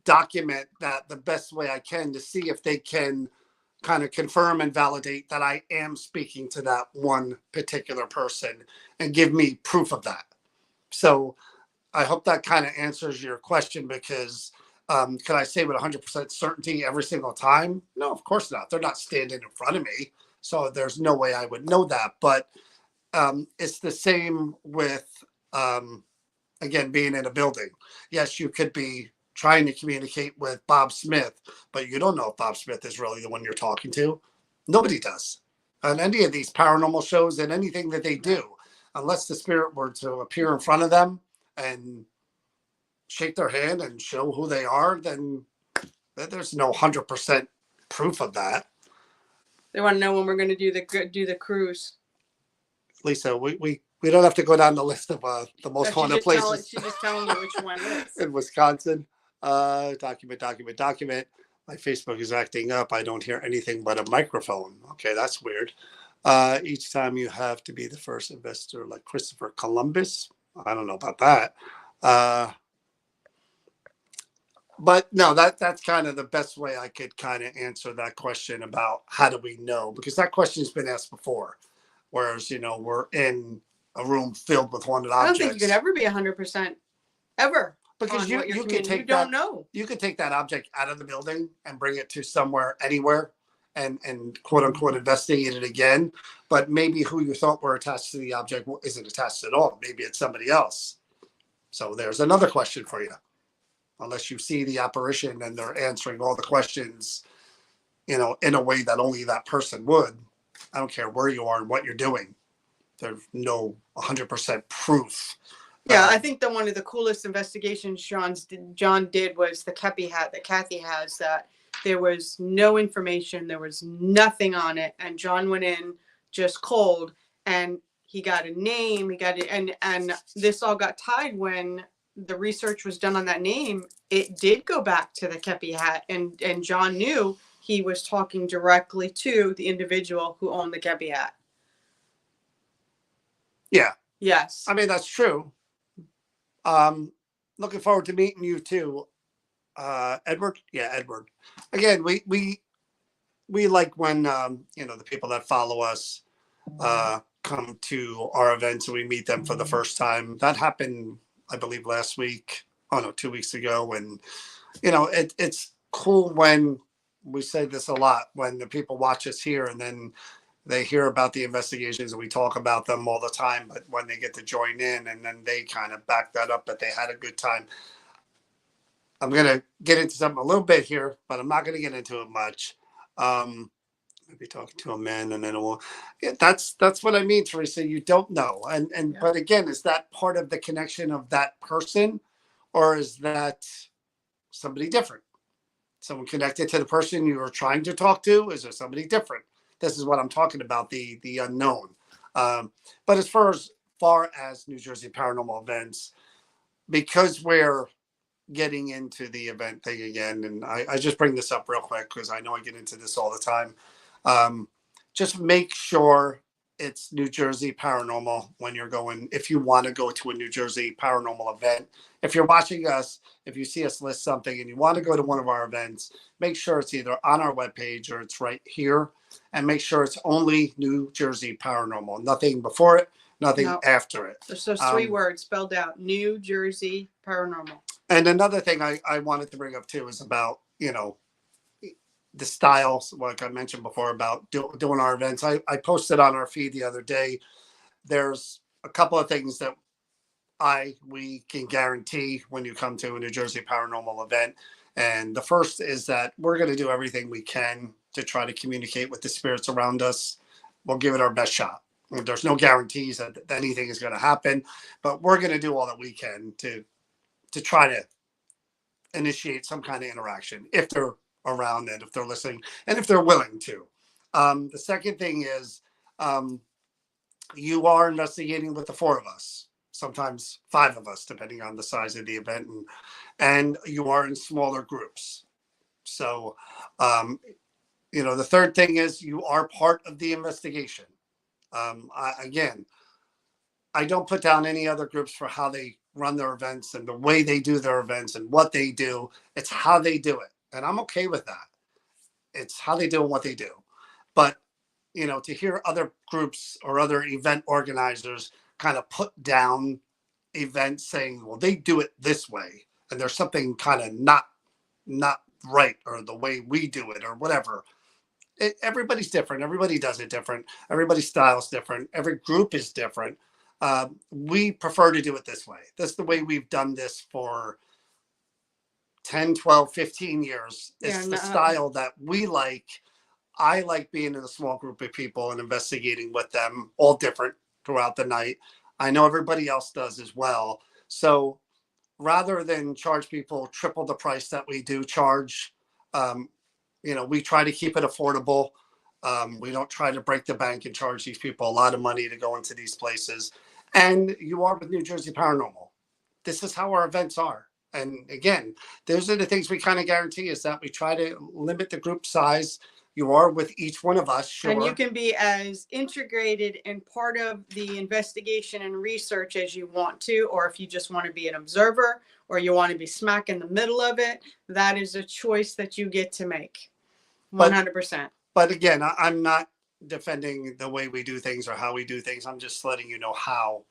Speaker 1: document that the best way I can to see if they can kind of confirm and validate that I am speaking to that one particular person and give me proof of that. So I hope that kind of answers your question, because can I say with 100% certainty every single time? No, of course not. They're not standing in front of me. So there's no way I would know that. But it's the same with, again, being in a building. Yes, you could be trying to communicate with Bob Smith, but you don't know if Bob Smith is really the one you're talking to. Nobody does. On any of these paranormal shows and anything that they do, unless the spirit were to appear in front of them and shake their hand and show who they are, then there's no 100% proof of that.
Speaker 2: They want to know when we're going to do the cruise.
Speaker 1: Lisa, we don't have to go down the list of the most haunted places.
Speaker 2: She's just telling you which one it is.
Speaker 1: In Wisconsin. Document. My Facebook is acting up. I don't hear anything but a microphone. Okay, that's weird. Each time you have to be the first investor like Christopher Columbus. I don't know about that. But no, that's kind of the best way I could kind of answer that question about how do we know? Because that question's been asked before. Whereas, you know, we're in a room filled with haunted objects.
Speaker 2: I don't think you can ever be 100% ever.
Speaker 1: Because you can take
Speaker 2: you don't know.
Speaker 1: You could take that object out of the building and bring it to somewhere, anywhere, and quote unquote investigate it again. But maybe who you thought were attached to the object isn't attached at all. Maybe it's somebody else. So there's another question for you. Unless you see the apparition and they're answering all the questions, in a way that only that person would. I don't care where you are and what you're doing. There's no 100% proof.
Speaker 2: Yeah, I think one of the coolest investigations John did was the Kepi hat that Kathy has, that there was no information, there was nothing on it, and John went in just cold, and he got a name, he got it, and this all got tied when the research was done on that name. It did go back to the Kepi hat, and John knew he was talking directly to the individual who owned the Kepi hat.
Speaker 1: Yeah.
Speaker 2: Yes.
Speaker 1: I mean, that's true. Looking forward to meeting you too, Edward. Yeah, Edward. Again, we like when the people that follow us come to our events and we meet them for the first time. That happened, I believe, last week. Oh no, 2 weeks ago. And it's cool when we say this a lot, when the people watch us here and then they hear about the investigations and we talk about them all the time, but when they get to join in and then they kind of back that up that they had a good time. I'm going to get into something a little bit here, but I'm not going to get into it much. Maybe talking to a man and then that's what I mean, Teresa. You don't know. And but again, is that part of the connection of that person, or is that somebody different? Someone connected to the person you were trying to talk to? Is there somebody different? This is what I'm talking about, the unknown. But as far as New Jersey paranormal events, because we're getting into the event thing again, and I just bring this up real quick because I know I get into this all the time. Just make sure it's New Jersey paranormal when you're going, if you want to go to a New Jersey paranormal event. If you're watching us, if you see us list something and you want to go to one of our events, make sure it's either on our webpage or it's right here, and make sure it's only New Jersey paranormal. Nothing before it, nothing after it.
Speaker 2: There's those 3 words spelled out: New Jersey paranormal.
Speaker 1: And another thing I wanted to bring up too is about, the styles, like I mentioned before, about doing our events. I posted on our feed the other day. There's a couple of things that we can guarantee when you come to a New Jersey paranormal event. And the first is that we're going to do everything we can to try to communicate with the spirits around us. We'll give it our best shot. There's no guarantees that anything is going to happen, but we're going to do all that we can to try to initiate some kind of interaction if they're around and if they're listening and if they're willing to. The second thing is you are investigating with the 4 of us, sometimes 5 of us, depending on the size of the event, and you are in smaller groups. So, the third thing is you are part of the investigation. I don't put down any other groups for how they run their events and the way they do their events and what they do. It's how they do it. And I'm okay with that. It's how they do and what they do. But, to hear other groups or other event organizers kind of put down events saying, well, they do it this way, and there's something kind of not right, or the way we do it or whatever. Everybody's different. Everybody does it different. Everybody's style is different. Every group is different. We prefer to do it this way. That's the way we've done this for 10, 12, 15 years. It's the style that we like. I like being in a small group of people and investigating with them, all different throughout the night. I know everybody else does as well. So rather than charge people triple the price that we do charge, we try to keep it affordable. We don't try to break the bank and charge these people a lot of money to go into these places. And you are with New Jersey Paranormal. This is how our events are. And again, those are the things we kind of guarantee, is that we try to limit the group size. You are with each one of us, sure.
Speaker 2: And you can be as integrated and part of the investigation and research as you want to, or if you just want to be an observer, or you want to be smack in the middle of it, that is a choice that you get to make. 100%.
Speaker 1: But again, I'm not defending the way we do things or how we do things. I'm just letting you know how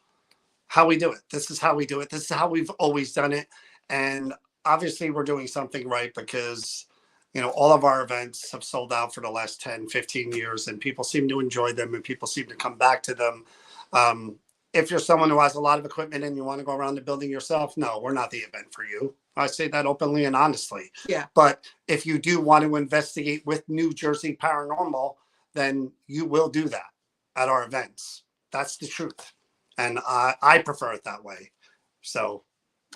Speaker 1: we do it. This is how we do it. This is how we've always done it. And obviously we're doing something right, because all of our events have sold out for the last 10, 15 years, and people seem to enjoy them and people seem to come back to them. If you're someone who has a lot of equipment and you want to go around the building yourself, no, we're not the event for you. I say that openly and honestly.
Speaker 2: Yeah.
Speaker 1: But if you do want to investigate with New Jersey Paranormal, then you will do that at our events. That's the truth. And I prefer it that way. So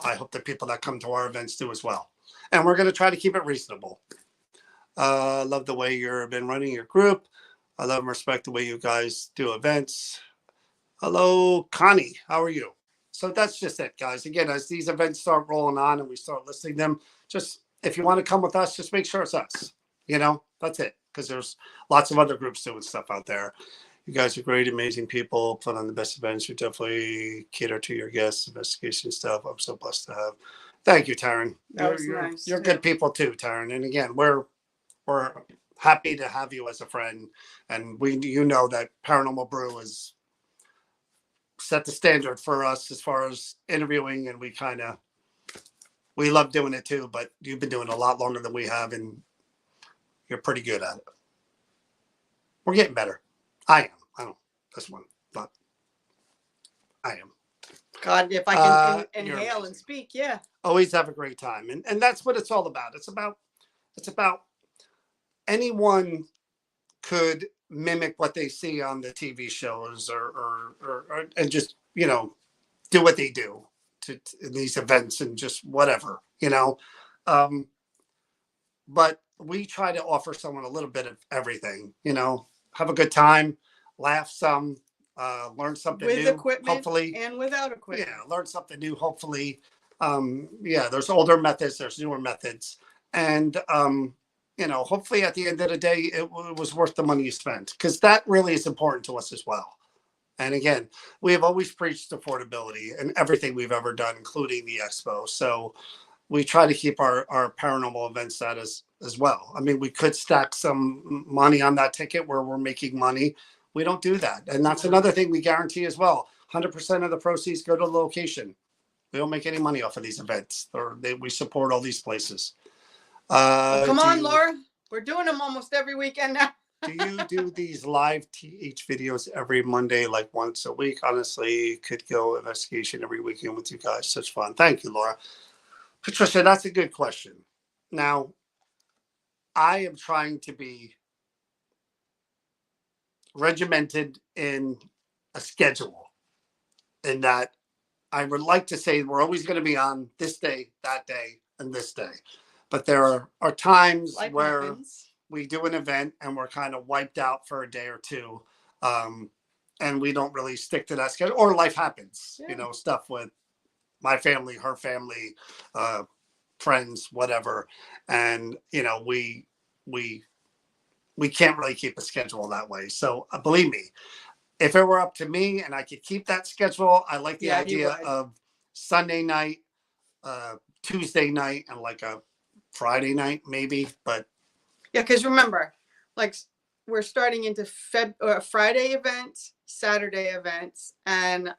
Speaker 1: I hope the people that come to our events do as well. And we're going to try to keep it reasonable. Love the way you've been running your group. I love and respect the way you guys do events. Hello, Connie. How are you? So that's just it, guys. Again, as these events start rolling on and we start listing them, just if you want to come with us, just make sure it's us. You know, that's it. Because there's lots of other groups doing stuff out there. You guys are great, amazing people. Put on the best events. You definitely cater to your guests, investigation stuff. I'm so blessed to have. Thank you, Taryn. You're good people too, Taryn. And again, we're happy to have you as a friend. And you know that Paranormal Brew is set the standard for us as far as interviewing, and we love doing it too, but you've been doing it a lot longer than we have, and you're pretty good at it. We're getting better. I am. I don't this one, but I am.
Speaker 2: God, if I can inhale and speak, yeah.
Speaker 1: Always have a great time. And that's what it's all about. It's about anyone could mimic what they see on the TV shows or and just, do what they do in these events and just whatever, but we try to offer someone a little bit of everything, have a good time, laugh some, learn something
Speaker 2: with
Speaker 1: new,
Speaker 2: equipment,
Speaker 1: hopefully,
Speaker 2: and without equipment.
Speaker 1: Yeah, learn something new, hopefully. There's older methods, there's newer methods, and hopefully at the end of the day, it was worth the money you spent, because that really is important to us as well. And again, we have always preached affordability in everything we've ever done, including the expo. So we try to keep our paranormal event status as well. I mean, we could stack some money on that ticket where we're making money. We don't do that. And that's another thing we guarantee as well. 100% of the proceeds go to the location. We don't make any money off of these events, we support all these places.
Speaker 2: Come on, Laura. We're doing them almost every weekend now.
Speaker 1: Do you do these live TH videos every Monday, like once a week? Honestly, could go investigation every weekend with you guys. Such fun. Thank you, Laura. Patricia, that's a good question. Now, I am trying to be regimented in a schedule, in that I would like to say we're always going to be on this day, that day, and this day. But there are times where we do an event and we're kind of wiped out for a day or two. And we don't really stick to that schedule, or life happens, stuff with my family, her family, friends, whatever. And, we can't really keep a schedule that way. So believe me, if it were up to me and I could keep that schedule, I like the idea of Sunday night, Tuesday night, and like a Friday night, maybe. But
Speaker 2: yeah, because remember, like, we're starting into Friday events, Saturday events, and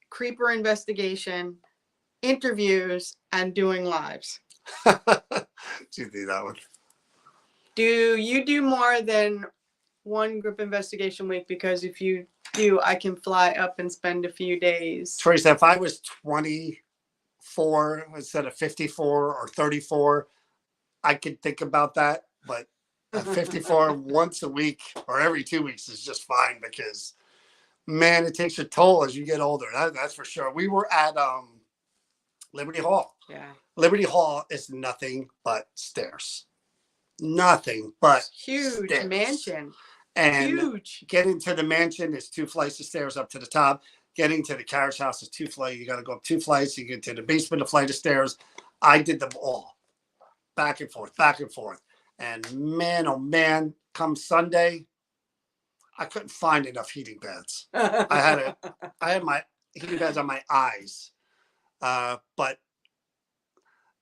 Speaker 2: creeper investigation, interviews, and doing lives.
Speaker 1: Do you do that one?
Speaker 2: Do you do more than one group investigation week? Because if you do, I can fly up and spend a few days.
Speaker 1: Teresa, if I was 24 instead of 54 or 34, I could think about that. But at 54, once a week or every 2 weeks is just fine, because, man, it takes a toll as you get older. That's for sure. We were at Liberty Hall.
Speaker 2: Yeah.
Speaker 1: Liberty Hall is nothing but stairs. Nothing but
Speaker 2: huge
Speaker 1: stairs.
Speaker 2: Mansion.
Speaker 1: And
Speaker 2: huge.
Speaker 1: Getting to the mansion is 2 flights of stairs up to the top. Getting to the carriage house is 2 flights. You got to go up 2 flights. You get to the basement, a flight of stairs. I did them all. Back and forth, back and forth. And man, oh man, come Sunday, I couldn't find enough heating pads. I had my heating pads on my eyes. But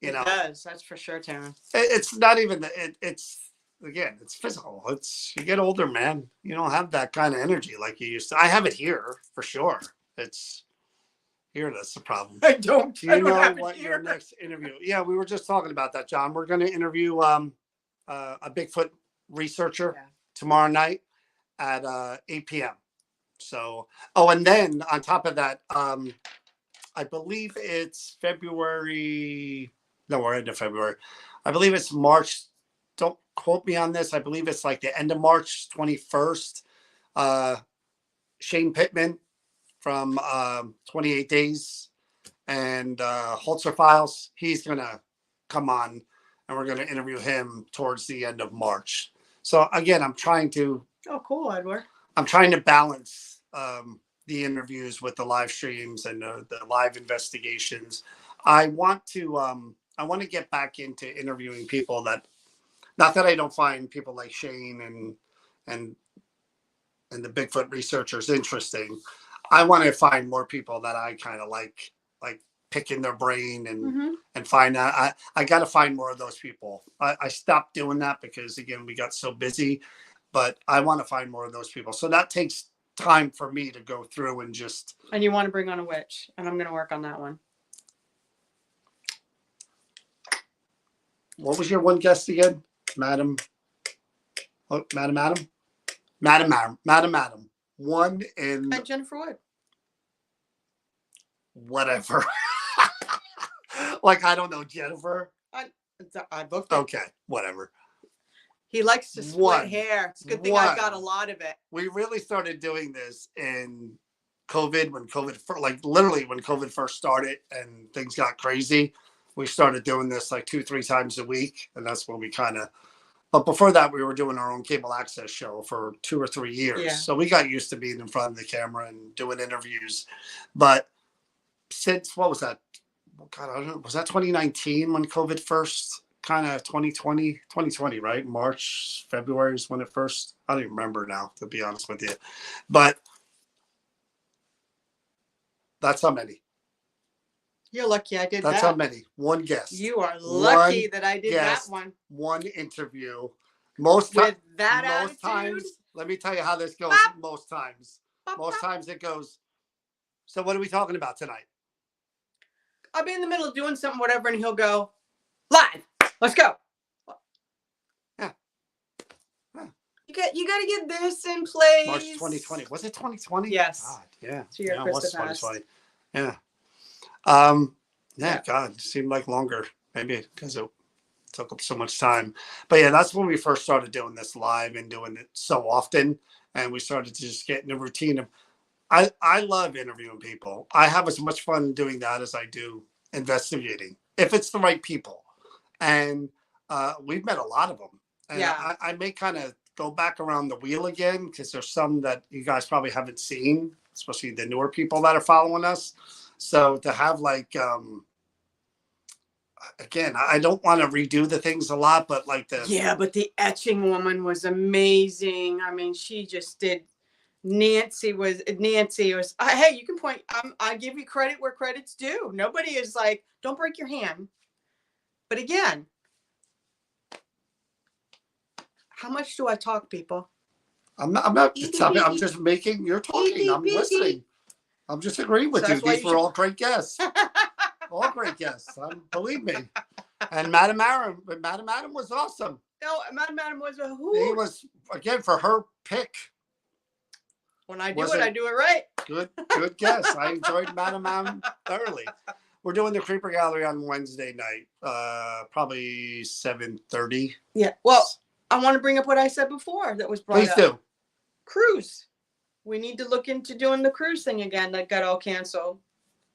Speaker 2: it does, that's for sure, Taryn.
Speaker 1: It's not even it's again, it's physical. You get older, man. You don't have that kind of energy like you used to. I have it here for sure. It's here, that's the problem.
Speaker 2: I don't.
Speaker 1: Do you know what your next interview? Yeah, we were just talking about that, John. We're going to interview a Bigfoot researcher tomorrow night at 8 p.m. So, oh, and then on top of that, I believe it's February. No, we're into February. I believe it's March. Don't quote me on this. I believe it's like the end of March 21st. Shane Pittman from 28 Days and Holzer Files. He's going to come on and we're going to interview him towards the end of March. So again, I'm trying to.
Speaker 2: Oh, cool, Edward.
Speaker 1: I'm trying to balance the interviews with the live streams and the live investigations. I want to get back into interviewing people that, not that I don't find people like Shane and the Bigfoot researchers interesting. I want to find more people that I kind of like picking their brain and find out. I got to find more of those people. I stopped doing that because again, we got so busy, but I want to find more of those people. So that takes time for me to go through and just.
Speaker 2: And you want to bring on a witch, and I'm going to work on that one.
Speaker 1: What was your one guest again? Madam. One in.
Speaker 2: And Jennifer Wood.
Speaker 1: Whatever. Like, I don't know, Jennifer.
Speaker 2: I booked it.
Speaker 1: Okay, whatever.
Speaker 2: He likes to split hair. It's a good thing I got a lot of it.
Speaker 1: We really started doing this in COVID, when COVID first started and things got crazy. We started doing this like 2-3 times a week. And that's when we but before that, we were doing our own cable access show for 2 or 3 years.
Speaker 2: Yeah.
Speaker 1: So we got used to being in front of the camera and doing interviews. But since, what was that? God, I don't know. Was that 2019 when COVID first kind of 2020, right? March, February is when it first, I don't even remember now, to be honest with you. But that's how many.
Speaker 2: You're lucky I did
Speaker 1: That's
Speaker 2: that.
Speaker 1: how many. One guest.
Speaker 2: You are lucky that I did
Speaker 1: guest,
Speaker 2: that one.
Speaker 1: One interview. Most
Speaker 2: times,
Speaker 1: let me tell you how this goes.
Speaker 2: Bop.
Speaker 1: Most times.
Speaker 2: Bop,
Speaker 1: Most
Speaker 2: bop.
Speaker 1: times it goes, so what are we talking about tonight?
Speaker 2: I'll be in the middle of doing something, whatever, and he'll go, live. Let's go.
Speaker 1: Yeah.
Speaker 2: You got to get this in place.
Speaker 1: March 2020. Was it 2020?
Speaker 2: Yes.
Speaker 1: God, yeah.
Speaker 2: So your
Speaker 1: yeah, it was
Speaker 2: Krista passed.
Speaker 1: 2020. Yeah. Yeah. God, it seemed like longer. Maybe because it took up so much time. But yeah, that's when we first started doing this live and doing it so often. And we started to just get in a routine of, I love interviewing people. I have as much fun doing that as I do investigating, if it's the right people. And we've met a lot of them. And
Speaker 2: Yeah.
Speaker 1: I may kind of go back around the wheel again because there's some that you guys probably haven't seen, especially the newer people that are following us. So to have again, I don't want to redo the things a lot, but like
Speaker 2: but the etching woman was amazing. I mean, she just did. Nancy was, hey, you can point, I give you credit where credit's due. Nobody is like, don't break your hand. But again, how much do I talk, people?
Speaker 1: I'm not I'm just making, you're talking, I'm listening. I'm just agreeing with you. These were all great guests. All great guests. Believe me. And Madam Adam was awesome.
Speaker 2: No, Madam Adam was a hoot.
Speaker 1: He was, again, for her pick.
Speaker 2: When I do it, I do it right.
Speaker 1: Good guess. I enjoyed Madam Adam thoroughly. We're doing the Creeper Gallery on Wednesday night, probably 7:30.
Speaker 2: Yeah. Well, I want to bring up what I said before that was brought up.
Speaker 1: Please do.
Speaker 2: Cruise. We need to look into doing the cruise thing again that got all canceled.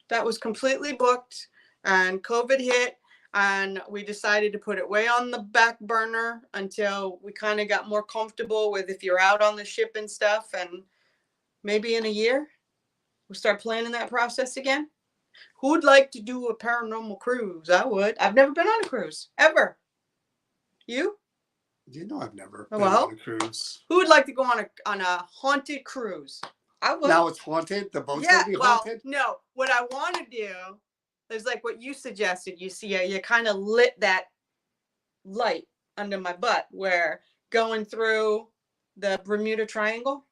Speaker 2: That was completely booked and COVID hit. And we decided to put it way on the back burner until we kind of got more comfortable with if you're out on the ship and stuff. And maybe in a year, we'll start planning that process again. Who would like to do a paranormal cruise? I would. I've never been on a cruise, ever. You?
Speaker 1: You know I've never been
Speaker 2: Well,
Speaker 1: on a cruise.
Speaker 2: Who would like to go on a haunted cruise? I would.
Speaker 1: Now it's haunted? The boat's going to be haunted?
Speaker 2: No. What I want to do is like what you suggested. You see, you kind of lit that light under my butt where going through the Bermuda Triangle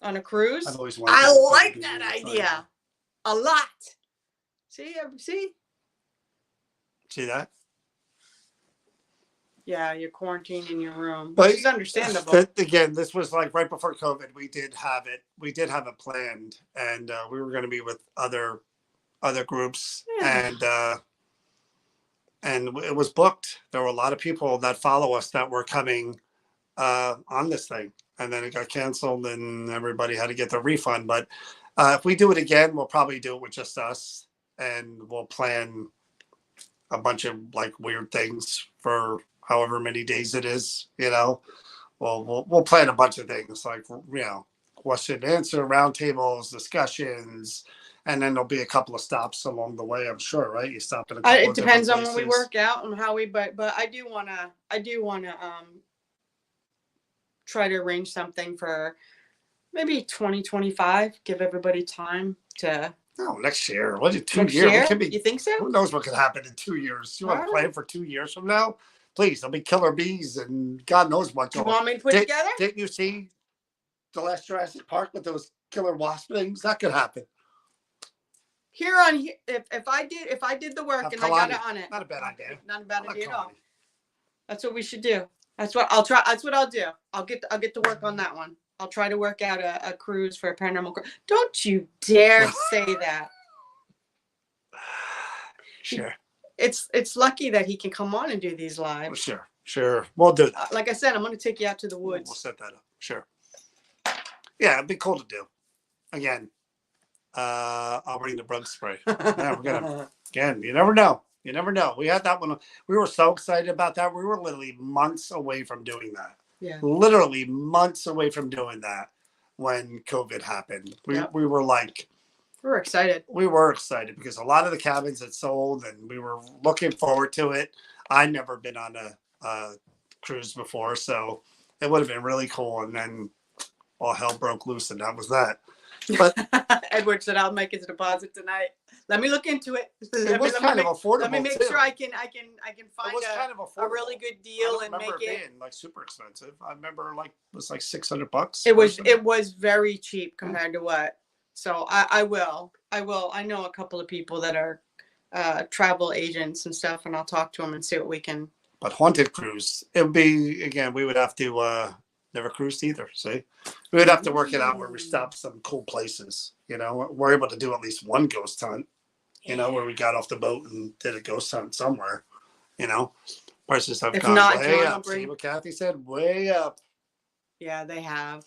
Speaker 2: on a cruise.
Speaker 1: I've always wanted
Speaker 2: I
Speaker 1: to
Speaker 2: like
Speaker 1: do
Speaker 2: that
Speaker 1: the
Speaker 2: idea
Speaker 1: triangle.
Speaker 2: a lot. See?
Speaker 1: See that?
Speaker 2: Yeah, you're quarantined in your room,
Speaker 1: But
Speaker 2: which is understandable.
Speaker 1: again, this was like right before COVID. We did have it. We did have it planned, and we were going to be with other groups,
Speaker 2: Yeah.
Speaker 1: and it was booked. There were a lot of people that follow us that were coming on this thing, and then it got canceled, and everybody had to get their refund. But if we do it again, we'll probably do it with just us, and we'll plan a bunch of like weird things for however many days it is. We'll plan a bunch of things like question and answer, roundtables, discussions, and then there'll be a couple of stops along the way. I'm sure, right? You stop at a couple.
Speaker 2: It depends on when we work out and how we. But I do wanna try to arrange something for maybe 2025. Give everybody time to.
Speaker 1: No, next year. What is 2
Speaker 2: Next
Speaker 1: years?
Speaker 2: year?
Speaker 1: It could be,
Speaker 2: you think so?
Speaker 1: Who knows what could happen in 2 years? You want to plan for 2 years from now? Please, there'll be killer bees and God knows what.
Speaker 2: Do you want me to put it together?
Speaker 1: Didn't you see the last Jurassic Park with those killer wasp things? That could happen.
Speaker 2: If I did the work and I got it on it.
Speaker 1: Not a bad idea.
Speaker 2: Not a bad idea at all. That's what we should do. That's what I'll try. That's what I'll do. I'll get to work on that one. I'll try to work out a cruise for a paranormal cruise. Don't you dare say that.
Speaker 1: Sure.
Speaker 2: It's lucky that he can come on and do these live.
Speaker 1: Sure. We'll do that.
Speaker 2: Like I said, I'm going to take you out to the woods.
Speaker 1: We'll set that up. Sure. Yeah, it'd be cool to do. Again, I'll bring the bug spray. Yeah, we're gonna. Again, you never know. We had that one. We were so excited about that. We were literally months away from doing that.
Speaker 2: Yeah.
Speaker 1: Literally months away from doing that when COVID happened. We were like.
Speaker 2: We were excited.
Speaker 1: We were excited because a lot of the cabins had sold, and we were looking forward to it. I'd never been on a cruise before, so it would have been really cool. And then all hell broke loose, and that was that. But
Speaker 2: Edward said, "I'll make his deposit tonight. Let me look into it.
Speaker 1: It was kind of affordable.
Speaker 2: Let me make sure I can find a really good deal and make it
Speaker 1: being like super expensive. I remember like it was like $600.
Speaker 2: It was very cheap compared to what. So I will. I know a couple of people that are travel agents and stuff, and I'll talk to them and see what we can.
Speaker 1: But haunted cruise, it would be again. We would have to never cruised either. See, we would have to work it out where we stop some cool places. We're able to do at least one ghost hunt. Where we got off the boat and did a ghost hunt somewhere. Prices have gone way up. See what Kathy said? Way up.
Speaker 2: Yeah, they have.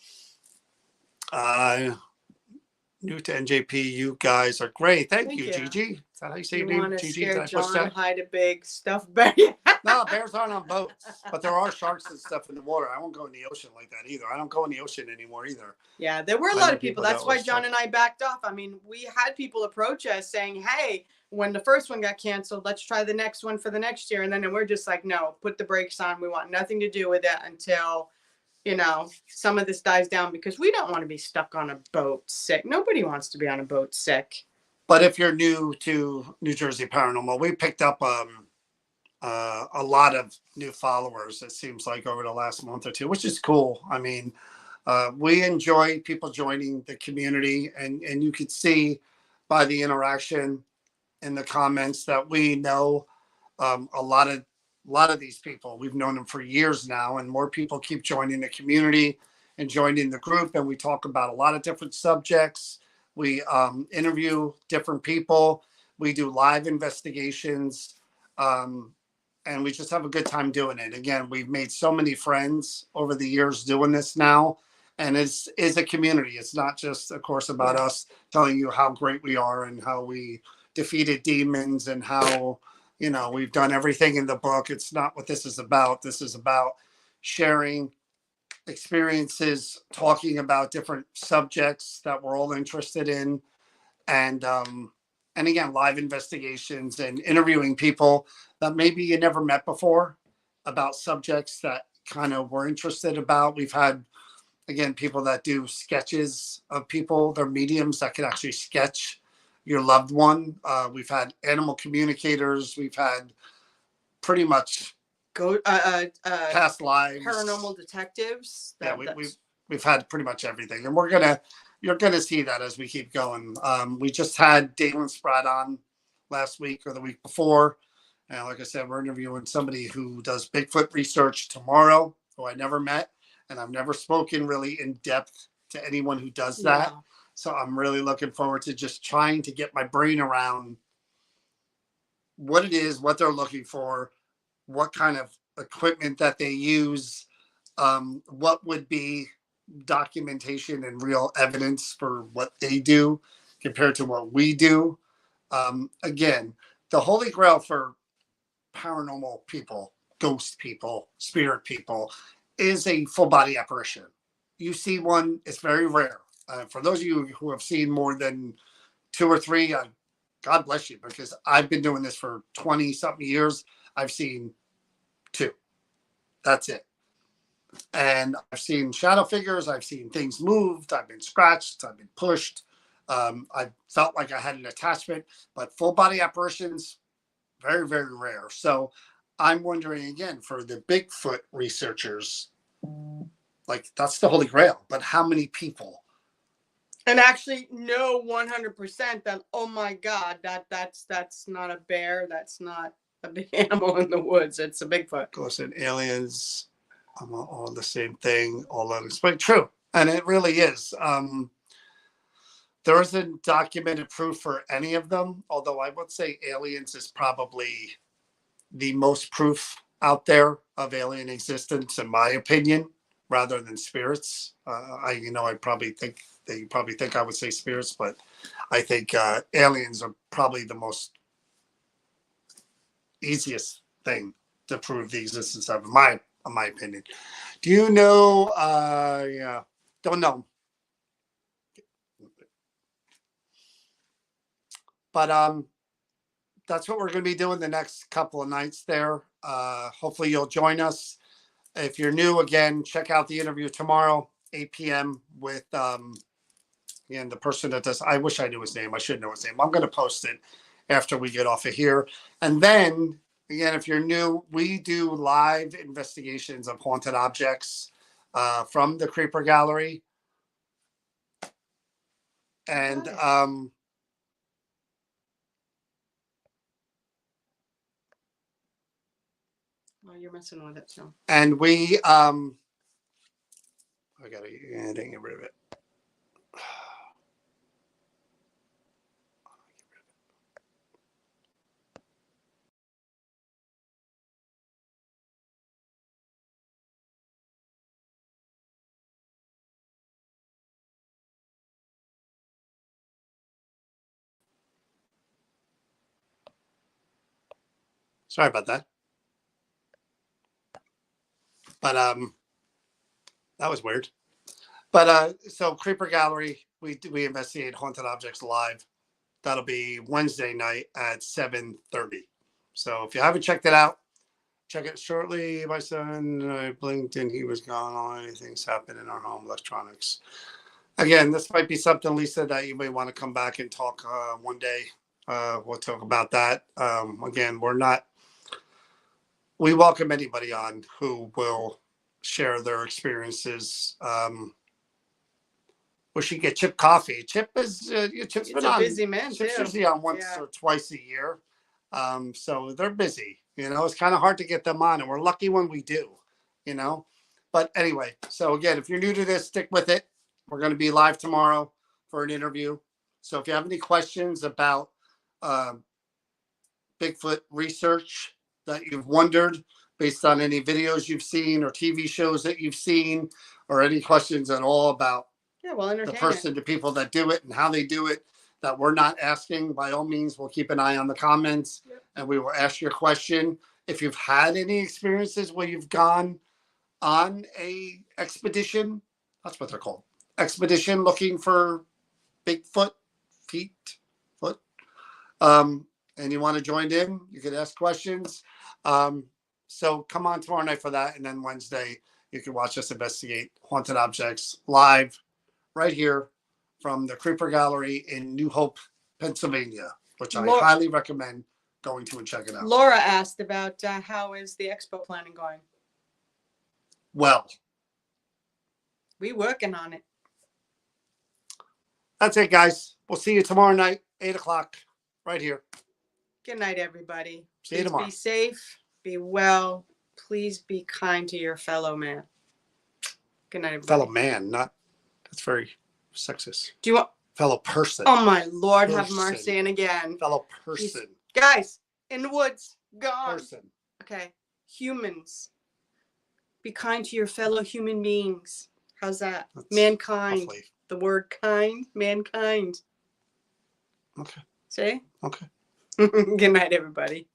Speaker 1: New to NJP, you guys are great. Thank you, Gigi. Is that how you say your name? Gigi,
Speaker 2: did I push that? Hide a big stuffed bear.
Speaker 1: No, bears aren't on boats, but there are sharks and stuff in the water. I won't go in the ocean like that either. I don't go in the ocean anymore either.
Speaker 2: Yeah, there were a lot of people. That's why John and I backed off. I mean, we had people approach us saying, "Hey, when the first one got canceled, let's try the next one for the next year." And then we're just like, "No, put the brakes on. We want nothing to do with it until." Some of this dies down because we don't want to be stuck on a boat sick. Nobody wants to be on a boat sick.
Speaker 1: But if you're new to New Jersey Paranormal, we picked up a lot of new followers, it seems like, over the last month or two, which is cool. I mean, we enjoy people joining the community, and you could see by the interaction in the comments that we know a lot of these people. We've known them for years now, and more people keep joining the community and joining the group. And we talk about a lot of different subjects. We interview different people. We do live investigations, and we just have a good time doing it. Again, we've made so many friends over the years doing this now, and it's a community. It's not just, of course, about us telling you how great we are and how we defeated demons and how we've done everything in the book. It's not what this is about. This is about sharing experiences, talking about different subjects that we're all interested in, and again, live investigations and interviewing people that maybe you never met before about subjects that kind of we're interested about. We've had, again, people that do sketches of people. They're mediums that can actually sketch your loved one. We've had animal communicators. We've had pretty much past lives,
Speaker 2: paranormal detectives.
Speaker 1: We've had pretty much everything, and you're gonna see that as we keep going. We just had Dalen Spratt on last week or the week before, And like I said, we're interviewing somebody who does Bigfoot research tomorrow, who I never met, and I've never spoken really in depth to anyone who does that.
Speaker 2: No.
Speaker 1: So I'm really looking forward to just trying to get my brain around what it is, what they're looking for, what kind of equipment that they use, what would be documentation and real evidence for what they do compared to what we do. Again, the holy grail for paranormal people, ghost people, spirit people, is a full body apparition. You see one, it's very rare. For those of you who have seen more than two or three, God bless you, because I've been doing this for 20 something years. I've seen two. That's it. And I've seen shadow figures. I've seen things moved. I've been scratched. I've been pushed. I felt like I had an attachment, but full body apparitions, very, very rare. So I'm wondering again for the Bigfoot researchers, like that's the holy grail, but how many people?
Speaker 2: And actually know 100% that, oh my God, that's not a bear. That's not a big animal in the woods. It's a Bigfoot.
Speaker 1: Ghosts and aliens, all the same thing, all unexplained. True. And it really is. There isn't documented proof for any of them, although I would say aliens is probably the most proof out there of alien existence, in my opinion, rather than spirits. I probably think they probably think I would say spirits, but I think aliens are probably the most easiest thing to prove the existence of, in my opinion. Do you know? Yeah, don't know. But that's what we're going to be doing the next couple of nights there. Hopefully you'll join us. If you're new, again, check out the interview tomorrow, 8 p.m. with and the person that does. I wish I knew his name. I should know his name. I'm going to post it after we get off of here. And then again, if you're new, we do live investigations of haunted objects from the Creeper Gallery. And
Speaker 2: Oh, you're messing with it, so.
Speaker 1: and we I gotta get rid of it. Sorry about that. But that was weird. But so Creeper Gallery, we investigate haunted objects live. That'll be Wednesday night at 7:30. So if you haven't checked it out, check it shortly. My son, I blinked and he was gone. All anything's happened in our home electronics. Again, this might be something, Lisa, that you may want to come back and talk one day. We'll talk about that. Again, we welcome anybody on who will share their experiences. We should get Chip coffee. Chip's
Speaker 2: It's
Speaker 1: been
Speaker 2: a
Speaker 1: on.
Speaker 2: busy man,
Speaker 1: Chip's
Speaker 2: too.
Speaker 1: usually on once or twice a year. So they're busy. It's kind of hard to get them on, and we're lucky when we do. But anyway, so again, if you're new to this, stick with it. We're going to be live tomorrow for an interview. So if you have any questions about Bigfoot research that you've wondered based on any videos you've seen or TV shows that you've seen, or any questions at all about the person, the people that do it and how they do it that we're not asking, by all means, we'll keep an eye on the comments and we will ask your question. If you've had any experiences where you've gone on a expedition, that's what they're called, expedition looking for Bigfoot, foot, and you want to join in, you could ask questions. So come on tomorrow night for that. And then Wednesday, you can watch us investigate haunted objects live right here from the Creeper Gallery in New Hope, Pennsylvania, which I highly recommend going to and check it out.
Speaker 2: Laura asked about how is the expo planning going?
Speaker 1: Well,
Speaker 2: we working on it.
Speaker 1: That's it, guys. We'll see you tomorrow night, 8 o'clock, right here.
Speaker 2: Good night, everybody.
Speaker 1: See you
Speaker 2: Please
Speaker 1: tomorrow.
Speaker 2: be safe, be well. Please be kind to your fellow man. Good night, everybody.
Speaker 1: Fellow man, not, that's very sexist.
Speaker 2: Do you want?
Speaker 1: Fellow person.
Speaker 2: Oh my Lord, have
Speaker 1: Person.
Speaker 2: mercy! And again,
Speaker 1: Fellow person.
Speaker 2: guys in the woods, gone.
Speaker 1: Person.
Speaker 2: Okay, humans, be kind to your fellow human beings. How's that?
Speaker 1: That's
Speaker 2: Mankind.
Speaker 1: Hopefully.
Speaker 2: The word kind, mankind.
Speaker 1: Okay.
Speaker 2: See?
Speaker 1: Okay.
Speaker 2: Good night, everybody.